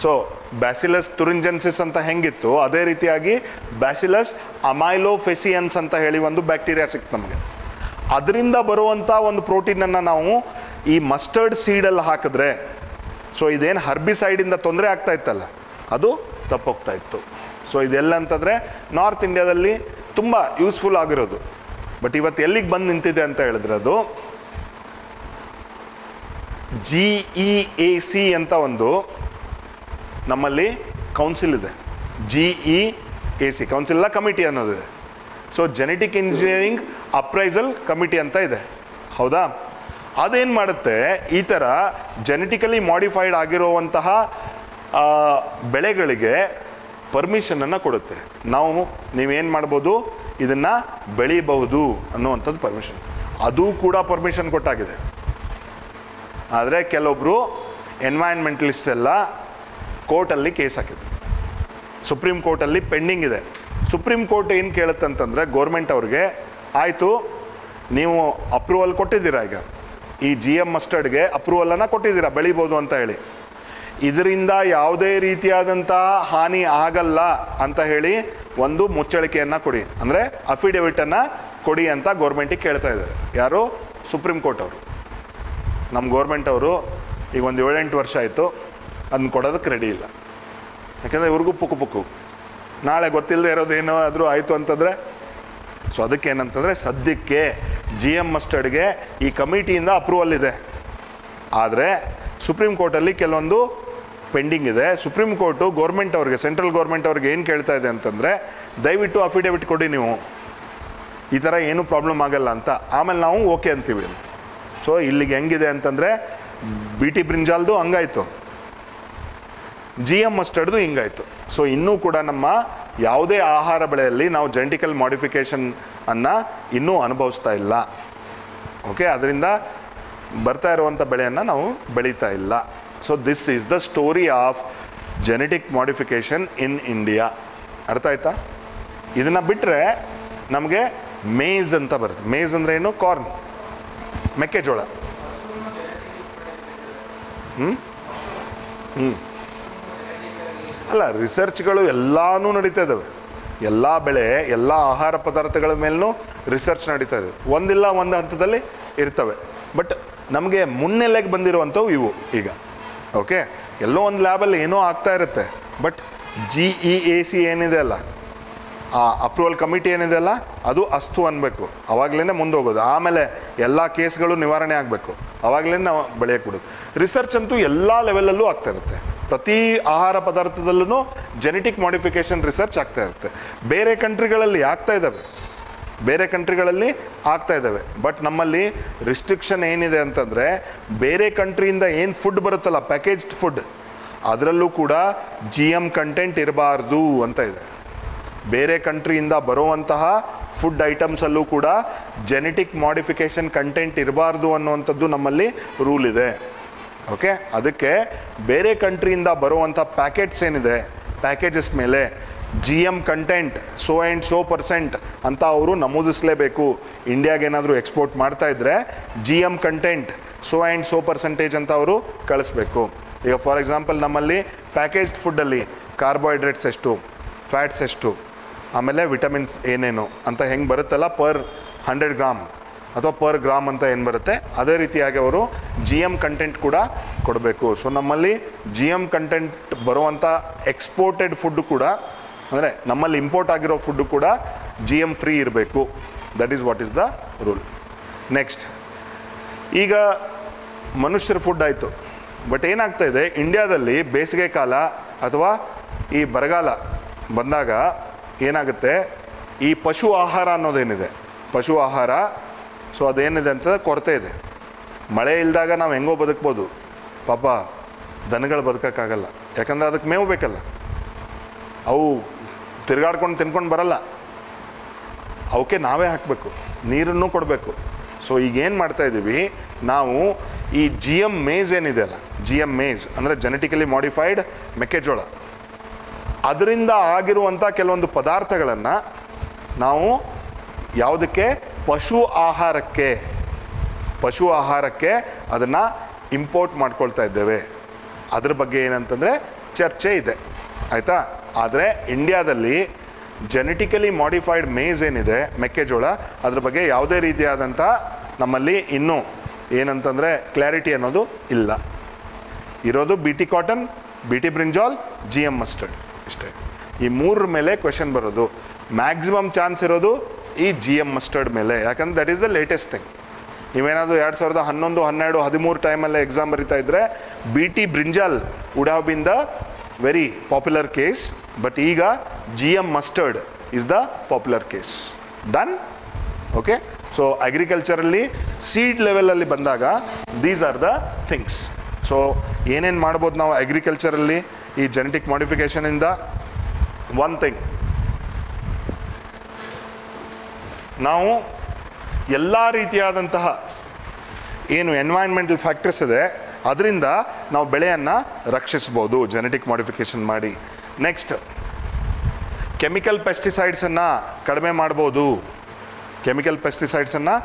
A: ಸೊ ಬ್ಯಾಸಿಲಸ್ ತುರಿಂಜೆನ್ಸಿಸ್ ಅಂತ ಹೆಂಗಿತ್ತು, ಅದೇ ರೀತಿಯಾಗಿ ಬ್ಯಾಸಿಲಸ್ ಅಮೈಲೋಫೆಸಿಯನ್ಸ್ ಅಂತ ಹೇಳಿ ಒಂದು ಬ್ಯಾಕ್ಟೀರಿಯಾ ಸಿಕ್ತು ನಮಗೆ. ಅದರಿಂದ ಬರುವಂಥ ಒಂದು ಪ್ರೋಟೀನನ್ನು ನಾವು ಈ ಮಸ್ಟರ್ಡ್ ಸೀಡಲ್ಲಿ ಹಾಕಿದ್ರೆ, ಸೊ ಇದೇನು ಹರ್ಬಿಸೈಡಿಂದ ತೊಂದರೆ ಆಗ್ತಾ ಇತ್ತಲ್ಲ, ಅದು ತಪ್ಪೋಗ್ತಾ ಇತ್ತು. ಸೊ ಇದೆಲ್ಲ ಅಂತಂದರೆ ನಾರ್ತ್ ಇಂಡಿಯಾದಲ್ಲಿ ತುಂಬ ಯೂಸ್ಫುಲ್ ಆಗಿರೋದು. ಬಟ್ ಇವತ್ತು ಎಲ್ಲಿಗೆ ಬಂದು ನಿಂತಿದೆ ಅಂತ ಹೇಳಿದ್ರೆ, ಅದು GEAC ಅಂತ ಒಂದು ನಮ್ಮಲ್ಲಿ ಕೌನ್ಸಿಲ್ ಇದೆ. GEAC ಕೌನ್ಸಿಲ್ ಅಲ್ಲ, ಕಮಿಟಿ ಅನ್ನೋದಿದೆ. So genetic engineering appraisal committee ಅಂತ ಇದೆ, ಹೌದಾ? ಅದೇನು ಮಾಡುತ್ತೆ, ಈ ಥರ ಜೆನೆಟಿಕಲಿ ಮಾಡಿಫೈಡ್ ಆಗಿರುವಂತಹ ಬೆಳೆಗಳಿಗೆ ಪರ್ಮಿಷನನ್ನು ಕೊಡುತ್ತೆ. ನೀವೇನು ಮಾಡ್ಬೋದು, ಇದನ್ನು ಬೆಳೀಬಹುದು ಅನ್ನುವಂಥದ್ದು ಪರ್ಮಿಷನ್. ಅದು ಕೂಡ ಪರ್ಮಿಷನ್ ಕೊಟ್ಟಾಗಿದೆ. ಆದರೆ ಕೆಲವೊಬ್ಬರು ಎನ್ವೈರ್ನ್ಮೆಂಟಲಿಸ್ಟ್ ಎಲ್ಲ ಕೋರ್ಟಲ್ಲಿ ಕೇಸ್ ಹಾಕಿದ್ರು. ಸುಪ್ರೀಂ ಕೋರ್ಟಲ್ಲಿ ಪೆಂಡಿಂಗ್ ಇದೆ. ಸುಪ್ರೀಂ ಕೋರ್ಟ್ ಏನು ಕೇಳುತ್ತೆ ಅಂತಂದರೆ, ಗೌರ್ಮೆಂಟ್ ಅವ್ರಿಗೆ, ಆಯಿತು ನೀವು ಅಪ್ರೂವಲ್ ಕೊಟ್ಟಿದ್ದೀರಾ, ಈಗ ಈ GM ಮಸ್ಟರ್ಡ್ಗೆ ಅಪ್ರೂವಲನ್ನು ಕೊಟ್ಟಿದ್ದೀರಾ ಬೆಳಿಬೋದು ಅಂತ ಹೇಳಿ, ಇದರಿಂದ ಯಾವುದೇ ರೀತಿಯಾದಂಥ ಹಾನಿ ಆಗಲ್ಲ ಅಂತ ಹೇಳಿ ಒಂದು ಮುಚ್ಚಳಿಕೆಯನ್ನು ಕೊಡಿ, ಅಂದರೆ ಅಫಿಡವಿಟನ್ನು ಕೊಡಿ ಅಂತ ಗೌರ್ಮೆಂಟಿಗೆ ಕೇಳ್ತಾ ಇದ್ದಾರೆ. ಯಾರು? ಸುಪ್ರೀಂ ಕೋರ್ಟ್ ಅವರು. ನಮ್ಮ ಗೌರ್ಮೆಂಟ್ ಅವರು ಈಗ ಒಂದು 7-8 ವರ್ಷ ಆಯಿತು ಅದನ್ನ ಕೊಡೋದಕ್ಕೆ ರೆಡಿ ಇಲ್ಲ. ಯಾಕೆಂದರೆ ಇವ್ರಿಗೂ ಪುಕ್ಕು ನಾಳೆ ಗೊತ್ತಿಲ್ಲದೆ ಇರೋದೇನೋ ಆದರೂ ಆಯಿತು ಅಂತಂದರೆ. ಸೊ ಅದಕ್ಕೇನಂತಂದರೆ, ಸದ್ಯಕ್ಕೆ GM ಮಸ್ಟರ್ಡ್ಗೆ ಈ ಕಮಿಟಿಯಿಂದ ಅಪ್ರೂವಲ್ ಇದೆ, ಆದರೆ ಸುಪ್ರೀಂ ಕೋರ್ಟಲ್ಲಿ ಕೆಲವೊಂದು ಪೆಂಡಿಂಗ್ ಇದೆ. ಸುಪ್ರೀಂ ಕೋರ್ಟು ಗೌರ್ಮೆಂಟ್ ಅವ್ರಿಗೆ, ಸೆಂಟ್ರಲ್ ಗೌರ್ಮೆಂಟ್ ಅವ್ರಿಗೆ ಏನು ಕೇಳ್ತಾ ಇದೆ ಅಂತಂದರೆ, ದಯವಿಟ್ಟು ಅಫಿಡವಿಟ್ ಕೊಡಿ ನೀವು, ಈ ಥರ ಏನೂ ಪ್ರಾಬ್ಲಮ್ ಆಗಲ್ಲ ಅಂತ, ಆಮೇಲೆ ನಾವು ಓಕೆ ಅಂತೀವಿ ಅಂತ. ಸೊ ಇಲ್ಲಿಗೆ ಹೆಂಗಿದೆ ಅಂತಂದರೆ, BT ಬ್ರಿಂಜಾಲ್ದು ಹಂಗಾಯಿತು, GM ಮಸ್ಟರ್ಡ್ದು ಹಿಂಗಾಯಿತು. ಸೊ ಇನ್ನೂ ಕೂಡ ನಮ್ಮ ಯಾವುದೇ ಆಹಾರ ಬೆಳೆಯಲ್ಲಿ ನಾವು ಜೆನೆಟಿಕಲ್ ಮಾಡಿಫಿಕೇಷನ್ ಅನ್ನು ಇನ್ನೂ ಅನುಭವಿಸ್ತಾ ಇಲ್ಲ. ಓಕೆ, ಅದರಿಂದ ಬರ್ತಾ ಇರುವಂಥ ಬೆಳೆಯನ್ನು ನಾವು ಬೆಳೀತಾ ಇಲ್ಲ. So this is the story of genetic modification in India. ಅರ್ಥ ಆಯ್ತಾ? ಇದನ್ನು ಬಿಟ್ಟರೆ ನಮಗೆ ಮೇಜ್ ಅಂತ ಬರುತ್ತೆ. ಮೇಜ್ ಅಂದರೆ ಏನು? ಕಾರ್ನ್, ಮೆಕ್ಕೆಜೋಳ. ಅಲ್ಲ, ರಿಸರ್ಚ್ಗಳು ಎಲ್ಲನೂ ನಡೀತಾ ಇದ್ದಾವೆ. ಎಲ್ಲ ಬೆಳೆ, ಎಲ್ಲ ಆಹಾರ ಪದಾರ್ಥಗಳ ಮೇಲೂ ರಿಸರ್ಚ್ ನಡೀತಾ ಇದೆ. ಒಂದಿಲ್ಲ ಒಂದು ಹಂತದಲ್ಲಿ ಇರ್ತವೆ. ಬಟ್ ನಮಗೆ ಮುನ್ನೆಲೆಗೆ ಬಂದಿರುವಂಥವು ಇವು ಈಗ. ಓಕೆ, ಎಲ್ಲೋ ಒಂದು ಲ್ಯಾಬಲ್ಲಿ ಏನೋ ಆಗ್ತಾ ಇರುತ್ತೆ. ಬಟ್ GEAC ಏನಿದೆ ಅಲ್ಲ, ಆ ಅಪ್ರೂವಲ್ ಕಮಿಟಿ ಏನಿದೆ ಅಲ್ಲ, ಅದು ಅಸ್ತು ಅನ್ಬೇಕು. ಅವಾಗಲೇ ಮುಂದೆ ಹೋಗೋದು. ಆಮೇಲೆ ಎಲ್ಲ ಕೇಸ್ಗಳು ನಿವಾರಣೆ ಆಗಬೇಕು. ಅವಾಗಲೇ ನಾವು ಬೆಳೆಯಕ್ಕೆ ಬಿಡೋದು. ರಿಸರ್ಚ್ ಅಂತೂ ಎಲ್ಲ ಲೆವೆಲಲ್ಲೂ ಆಗ್ತಾ ಇರುತ್ತೆ. ಪ್ರತಿ ಆಹಾರ ಪದಾರ್ಥದಲ್ಲೂ ಜೆನೆಟಿಕ್ ಮಾಡಿಫಿಕೇಷನ್ ರಿಸರ್ಚ್ ಆಗ್ತಾ ಇರುತ್ತೆ. ಬೇರೆ ಕಂಟ್ರಿಗಳಲ್ಲಿ ಆಗ್ತಾ ಇದ್ದಾವೆ. ಬೇರೆ ಕಂಟ್ರಿಗಳಲ್ಲಿ ಆಗ್ತಾ ಇದ್ದಾವೆ. ಬಟ್ ನಮ್ಮಲ್ಲಿ ರಿಸ್ಟ್ರಿಕ್ಷನ್ ಏನಿದೆ ಅಂತಂದರೆ, ಬೇರೆ ಕಂಟ್ರಿಯಿಂದ ಏನು ಫುಡ್ ಬರುತ್ತಲ್ಲ, ಪ್ಯಾಕೇಜ್ಡ್ ಫುಡ್, ಅದರಲ್ಲೂ ಕೂಡ GM ಕಂಟೆಂಟ್ ಇರಬಾರ್ದು ಅಂತ ಇದೆ. ಬೇರೆ ಕಂಟ್ರಿಯಿಂದ ಬರುವಂತಹ ಫುಡ್ ಐಟಮ್ಸಲ್ಲೂ ಕೂಡ ಜೆನೆಟಿಕ್ ಮಾಡಿಫಿಕೇಷನ್ ಕಂಟೆಂಟ್ ಇರಬಾರ್ದು ಅನ್ನುವಂಥದ್ದು ನಮ್ಮಲ್ಲಿ ರೂಲ್ ಇದೆ. ಓಕೆ, ಅದಕ್ಕೆ ಬೇರೆ ಕಂಟ್ರಿಯಿಂದ ಬರುವಂಥ ಪ್ಯಾಕೆಟ್ಸ್ ಏನಿದೆ, ಪ್ಯಾಕೇಜಸ್ ಮೇಲೆ GM content so and so % ಅಂತ ಅವರು ನಮೂದಿಸಲೇಬೇಕು. ಇಂಡಿಯಾಗೆ ಏನಾದರೂ ಎಕ್ಸ್ಪೋರ್ಟ್ ಮಾಡ್ತಾ ಇದ್ದರೆ GM content so and so % ಅಂತ ಅವರು ಕಳಿಸ್ಬೇಕು. ಈಗ ಫಾರ್ ಎಕ್ಸಾಂಪಲ್ ನಮ್ಮಲ್ಲಿ ಪ್ಯಾಕೇಜ್ಡ್ ಫುಡ್ಡಲ್ಲಿ ಕಾರ್ಬೋಹೈಡ್ರೇಟ್ಸ್ ಎಷ್ಟು, ಫ್ಯಾಟ್ಸ್ ಎಷ್ಟು, ಆಮೇಲೆ ವಿಟಮಿನ್ಸ್ ಏನೇನು ಅಂತ ಹೆಂಗೆ ಬರುತ್ತಲ್ಲ ಪರ್ 100 ಗ್ರಾಮ್ ಅಥವಾ ಪರ್ ಗ್ರಾಮ್ ಅಂತ ಏನು ಬರುತ್ತೆ, ಅದೇ ರೀತಿಯಾಗಿ ಅವರು GM ಕಂಟೆಂಟ್ ಕೂಡ ಕೊಡಬೇಕು. ಸೊ ನಮ್ಮಲ್ಲಿ GM ಕಂಟೆಂಟ್ ಬರುವಂಥ ಎಕ್ಸ್ಪೋರ್ಟೆಡ್ ಫುಡ್ಡು ಕೂಡ, ಅಂದರೆ ನಮ್ಮಲ್ಲಿ ಇಂಪೋರ್ಟ್ ಆಗಿರೋ ಫುಡ್ಡು ಕೂಡ GM ಫ್ರೀ ಇರಬೇಕು. That is what is the rule. Next, ಈಗ ಮನುಷ್ಯರ ಫುಡ್ ಆಯಿತು. ಬಟ್ ಏನಾಗ್ತಾ ಇದೆ, ಇಂಡಿಯಾದಲ್ಲಿ ಬೇಸಿಗೆ ಕಾಲ ಅಥವಾ ಈ ಬರಗಾಲ ಬಂದಾಗ ಏನಾಗುತ್ತೆ, ಈ ಪಶು ಆಹಾರ ಅನ್ನೋದೇನಿದೆ, ಪಶು ಆಹಾರ, ಸೊ ಅದೇನಿದೆ ಅಂತ ಕೊರತೆ ಇದೆ. ಮಳೆ ಇಲ್ಲದಾಗ ನಾವು ಹೆಂಗೋ ಬದುಕ್ಬೋದು, ಪಾಪ ದನಗಳು ಬದುಕೋಕ್ಕಾಗಲ್ಲ, ಯಾಕಂದರೆ ಅದಕ್ಕೆ ಮೇವು ಬೇಕಲ್ಲ, ಅವು ತಿರುಗಾಡ್ಕೊಂಡು ತಿನ್ಕೊಂಡು ಬರಲ್ಲ, ಅವಕ್ಕೆ ನಾವೇ ಹಾಕಬೇಕು, ನೀರನ್ನು ಕೊಡಬೇಕು. ಸೊ ಈಗೇನು ಮಾಡ್ತಾಯಿದ್ದೀವಿ ನಾವು, ಈ GM ಮೇಜ್ ಏನಿದೆ ಅಲ್ಲ, GM ಮೇಜ್ ಅಂದರೆ ಜೆನೆಟಿಕಲಿ ಮಾಡಿಫೈಡ್ ಮೆಕ್ಕೆಜೋಳ, ಅದರಿಂದ ಆಗಿರುವಂಥ ಕೆಲವೊಂದು ಪದಾರ್ಥಗಳನ್ನು ನಾವು ಯಾವುದಕ್ಕೆ, ಪಶು ಆಹಾರಕ್ಕೆ ಅದನ್ನು ಇಂಪೋರ್ಟ್ ಮಾಡ್ಕೊಳ್ತಾ ಇದ್ದೇವೆ. ಅದ್ರ ಬಗ್ಗೆ ಏನಂತಂದರೆ ಚರ್ಚೆ ಇದೆ, ಆಯಿತಾ. ಆದರೆ ಇಂಡಿಯಾದಲ್ಲಿ ಜೆನೆಟಿಕಲಿ ಮಾಡಿಫೈಡ್ ಮೇಜ್ ಏನಿದೆ, ಮೆಕ್ಕೆಜೋಳ, ಅದ್ರ ಬಗ್ಗೆ ಯಾವುದೇ ರೀತಿಯಾದಂಥ ನಮ್ಮಲ್ಲಿ ಇನ್ನೂ ಏನಂತಂದರೆ ಕ್ಲಾರಿಟಿ ಅನ್ನೋದು ಇಲ್ಲ. ಇರೋದು BT cotton, BT brinjal, GM mustard, ಇಷ್ಟೇ. ಈ ಮೂರರ ಮೇಲೆ ಕ್ವೆಶನ್ ಬರೋದು. ಮ್ಯಾಕ್ಸಿಮಮ್ ಚಾನ್ಸ್ ಇರೋದು ಈ GM ಮಸ್ಟರ್ಡ್ ಮೇಲೆ, ಯಾಕಂದ್ರೆ that is the latest thing. ನೀವೇನಾದರೂ 2011, 12, 13 ಟೈಮಲ್ಲೇ ಎಕ್ಸಾಮ್ ಬರೀತಾ ಇದ್ದರೆ BT brinjal would have been the very popular case. But ಈಗ GM mustard is the popular case. Done. Okay, so ಅಗ್ರಿಕಲ್ಚರಲ್ಲಿ ಸೀಡ್ ಲೆವೆಲಲ್ಲಿ ಬಂದಾಗ these are the things. So ಏನೇನು ಮಾಡ್ಬೋದು ನಾವು ಅಗ್ರಿಕಲ್ಚರಲ್ಲಿ ಈ ಜೆನೆಟಿಕ್ ಮಾಡಿಫಿಕೇಷನಿಂದ? ಒನ್ ಥಿಂಗ್, ನಾವು ಎಲ್ಲ ರೀತಿಯಾದಂತಹ ಏನು ಎನ್ವೈರ್ನ್ಮೆಂಟಲ್ ಫ್ಯಾಕ್ಟರ್ಸ್ ಇದೆ, ಅದರಿಂದ ನಾವು ಬೆಳೆಯನ್ನು ರಕ್ಷಿಸ್ಬೋದು ಜೆನೆಟಿಕ್ ಮಾಡಿಫಿಕೇಷನ್ ಮಾಡಿ. ನೆಕ್ಸ್ಟ್, ಕೆಮಿಕಲ್ ಪೆಸ್ಟಿಸೈಡ್ಸನ್ನು ಕಡಿಮೆ ಮಾಡ್ಬೋದು. ಕೆಮಿಕಲ್ ಪೆಸ್ಟಿಸೈಡ್ಸನ್ನು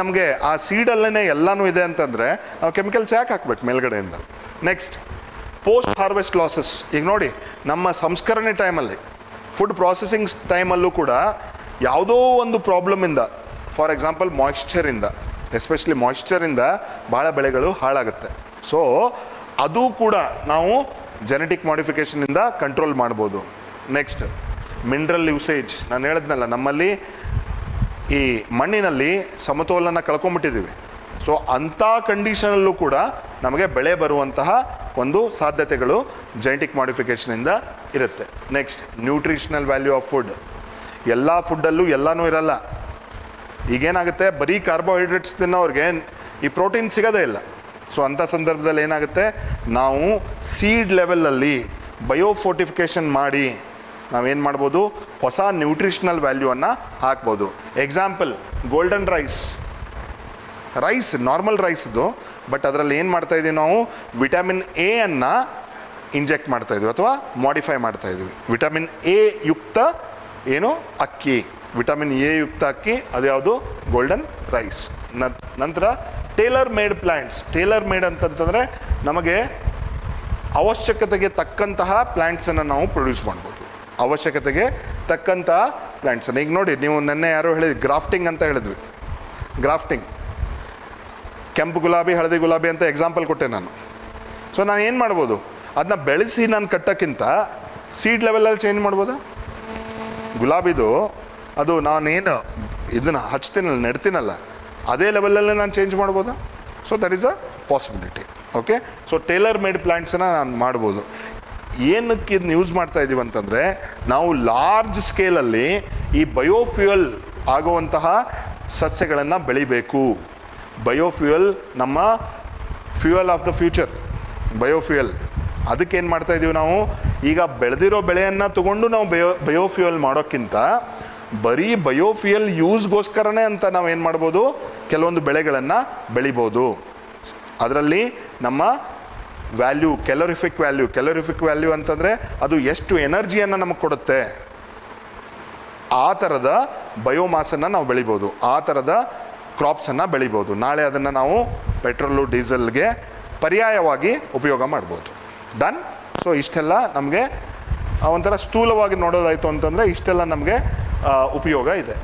A: ನಮಗೆ ಆ ಸೀಡಲ್ಲೇ ಎಲ್ಲನೂ ಇದೆ ಅಂತಂದರೆ ನಾವು ಕೆಮಿಕಲ್ಸ್ ಯಾಕೆ ಹಾಕ್ಬೇಕು ಮೇಲ್ಗಡೆಯಿಂದ? Next, post harvest losses. ಈಗ ನೋಡಿ, ನಮ್ಮ ಸಂಸ್ಕರಣೆ ಟೈಮಲ್ಲಿ, ಫುಡ್ ಪ್ರಾಸೆಸಿಂಗ್ ಟೈಮಲ್ಲೂ ಕೂಡ ಯಾವುದೋ ಒಂದು ಪ್ರಾಬ್ಲಮಿಂದ, ಫಾರ್ ಎಕ್ಸಾಂಪಲ್ ಮಾಯ್ಶ್ಚರಿಂದ, ಎಸ್ಪೆಷಲಿ ಮಾಯ್ಶ್ಚರಿಂದ ಭಾಳ ಬೆಳೆಗಳು ಹಾಳಾಗುತ್ತೆ. ಸೊ ಅದು ಕೂಡ ನಾವು ಜೆನೆಟಿಕ್ ಮಾಡಿಫಿಕೇಷನಿಂದ ಕಂಟ್ರೋಲ್ ಮಾಡ್ಬೋದು. Next, mineral usage. ನಾನು ಹೇಳಿದ್ನಲ್ಲ, ನಮ್ಮಲ್ಲಿ ಈ ಮಣ್ಣಿನಲ್ಲಿ ಸಮತೋಲನ ಕಳ್ಕೊಂಬಿಟ್ಟಿದ್ದೀವಿ. ಸೊ ಅಂಥ ಕಂಡೀಷನಲ್ಲೂ ಕೂಡ ನಮಗೆ ಬೆಳೆ ಬರುವಂತಹ ಒಂದು ಸಾಧ್ಯತೆಗಳು ಜೆನೆಟಿಕ್ ಮಾಡಿಫಿಕೇಷನಿಂದ ಇರುತ್ತೆ. Next, nutritional value of food. ಎಲ್ಲ ಫುಡ್ಡಲ್ಲೂ ಎಲ್ಲನೂ ಇರಲ್ಲ. ಈಗೇನಾಗುತ್ತೆ, ಬರೀ ಕಾರ್ಬೋಹೈಡ್ರೇಟ್ಸ್ ತಿನ್ನೋರಿಗೆ ಈ ಪ್ರೋಟೀನ್ ಸಿಗೋದೇ ಇಲ್ಲ. ಸೊ ಅಂಥ ಸಂದರ್ಭದಲ್ಲಿ ಏನಾಗುತ್ತೆ, ನಾವು ಸೀಡ್ ಲೆವೆಲಲ್ಲಿ ಬಯೋಫೋರ್ಟಿಫಿಕೇಷನ್ ಮಾಡಿ ನಾವೇನು ಮಾಡ್ಬೋದು, ಹೊಸ ನ್ಯೂಟ್ರಿಷನಲ್ ವ್ಯಾಲ್ಯೂವನ್ನು ಹಾಕ್ಬೋದು. ಎಕ್ಸಾಂಪಲ್, ಗೋಲ್ಡನ್ ರೈಸ್ ನಾರ್ಮಲ್ ರೈಸ್ದು, ಬಟ್ ಅದರಲ್ಲಿ ಏನು ಮಾಡ್ತಾಯಿದ್ದೀವಿ ನಾವು, ವಿಟಮಿನ್ ಎ ಅನ್ನು ಇಂಜೆಕ್ಟ್ ಮಾಡ್ತಾಯಿದ್ವಿ ಅಥವಾ ಮಾಡಿಫೈ ಮಾಡ್ತಾಯಿದ್ವಿ. ವಿಟಮಿನ್ ಎ ಯುಕ್ತ ಏನು ಅಕ್ಕಿ, ವಿಟಮಿನ್ ಎ ಯುಕ್ತ ಅಕ್ಕಿ, ಅದು ಯಾವುದು, ಗೋಲ್ಡನ್ ರೈಸ್. ನಂತರ Taylor made plants. Taylor made ಅಂತಂತಂದರೆ ನಮಗೆ ಅವಶ್ಯಕತೆಗೆ ತಕ್ಕಂತಹ ಪ್ಲ್ಯಾಂಟ್ಸನ್ನು ನಾವು ಪ್ರೊಡ್ಯೂಸ್ ಮಾಡ್ಬೋದು. ಅವಶ್ಯಕತೆಗೆ ತಕ್ಕಂತಹ ಪ್ಲ್ಯಾಂಟ್ಸನ್ನು. ಈಗ ನೋಡಿ, ನೀವು ನೆನ್ನೆ ಯಾರೋ ಹೇಳಿದ್ವಿ ಗ್ರಾಫ್ಟಿಂಗ್ ಅಂತ ಹೇಳಿದ್ವಿ. ಗ್ರಾಫ್ಟಿಂಗ್, ಕೆಂಪು ಗುಲಾಬಿ, ಹಳದಿ ಗುಲಾಬಿ ಅಂತ ಎಕ್ಸಾಂಪಲ್ ಕೊಟ್ಟೆ ನಾನು. ಸೊ ನಾನು ಏನು ಮಾಡ್ಬೋದು, ಅದನ್ನ ಬೆಳೆಸಿ ನಾನು ಕಟ್ಟೋಕ್ಕಿಂತ ಸೀಡ್ ಲೆವೆಲಲ್ಲಿ ಚೇಂಜ್ ಮಾಡ್ಬೋದಾ? ಗುಲಾಬಿದು ಅದು ನಾನೇನು ಇದನ್ನು ಹಚ್ತೀನಲ್ಲ, ನೆಡ್ತೀನಲ್ಲ, ಅದೇ ಲೆವೆಲಲ್ಲೇ ನಾನು ಚೇಂಜ್ ಮಾಡ್ಬೋದಾ? So that is a possibility. Okay, so tailor made ಪ್ಲ್ಯಾಂಟ್ಸನ್ನು ನಾನು ಮಾಡ್ಬೋದು. ಏನಕ್ಕೆ ಇದನ್ನ ಯೂಸ್ ಮಾಡ್ತಾ ಇದ್ದೀವಿ ಅಂತಂದರೆ, ನಾವು ಲಾರ್ಜ್ ಸ್ಕೇಲಲ್ಲಿ ಈ ಬಯೋಫ್ಯೂಯಲ್ ಆಗುವಂತಹ ಸಸ್ಯಗಳನ್ನು ಬೆಳಿಬೇಕು. ಬಯೋಫ್ಯೂಯಲ್ ನಮ್ಮ fuel of the future. Biofuel ಅದಕ್ಕೇನು ಮಾಡ್ತಾಯಿದ್ದೀವಿ ನಾವು, ಈಗ ಬೆಳೆದಿರೋ ಬೆಳೆಯನ್ನು ತಗೊಂಡು ನಾವು ಬಯೋಫ್ಯೂಯಲ್ ಮಾಡೋಕ್ಕಿಂತ ಬರೀ ಬಯೋಫ್ಯೂಯಲ್ ಯೂಸ್ಗೋಸ್ಕರನೇ ಅಂತ ನಾವು ಏನು ಮಾಡ್ಬೋದು, ಕೆಲವೊಂದು ಬೆಳೆಗಳನ್ನು ಬೆಳಿಬೋದು. ಅದರಲ್ಲಿ ನಮ್ಮ ವ್ಯಾಲ್ಯೂ, ಕ್ಯಾಲೋರಿಫಿಕ್ ವ್ಯಾಲ್ಯೂ ಅಂತಂದರೆ ಅದು ಎಷ್ಟು ಎನರ್ಜಿಯನ್ನು ನಮಗೆ ಕೊಡುತ್ತೆ, ಆ ಥರದ ಬಯೋಮಾಸನ್ನು ನಾವು ಬೆಳಿಬೋದು, ಆ ಥರದ ಕ್ರಾಪ್ಸನ್ನು ಬೆಳಿಬೋದು. ನಾಳೆ ಅದನ್ನು ನಾವು ಪೆಟ್ರೋಲು ಡೀಸೆಲ್ಗೆ ಪರ್ಯಾಯವಾಗಿ ಉಪಯೋಗ ಮಾಡ್ಬೋದು. ಡನ್. ಸೊ ಇಷ್ಟೆಲ್ಲ ನಮಗೆ ಒಂಥರ ಸ್ಥೂಲವಾಗಿ ನೋಡೋದಾಯಿತು ಅಂತಂದರೆ ಇಷ್ಟೆಲ್ಲ ನಮಗೆ ಉಪಯೋಗ ಇದೆ.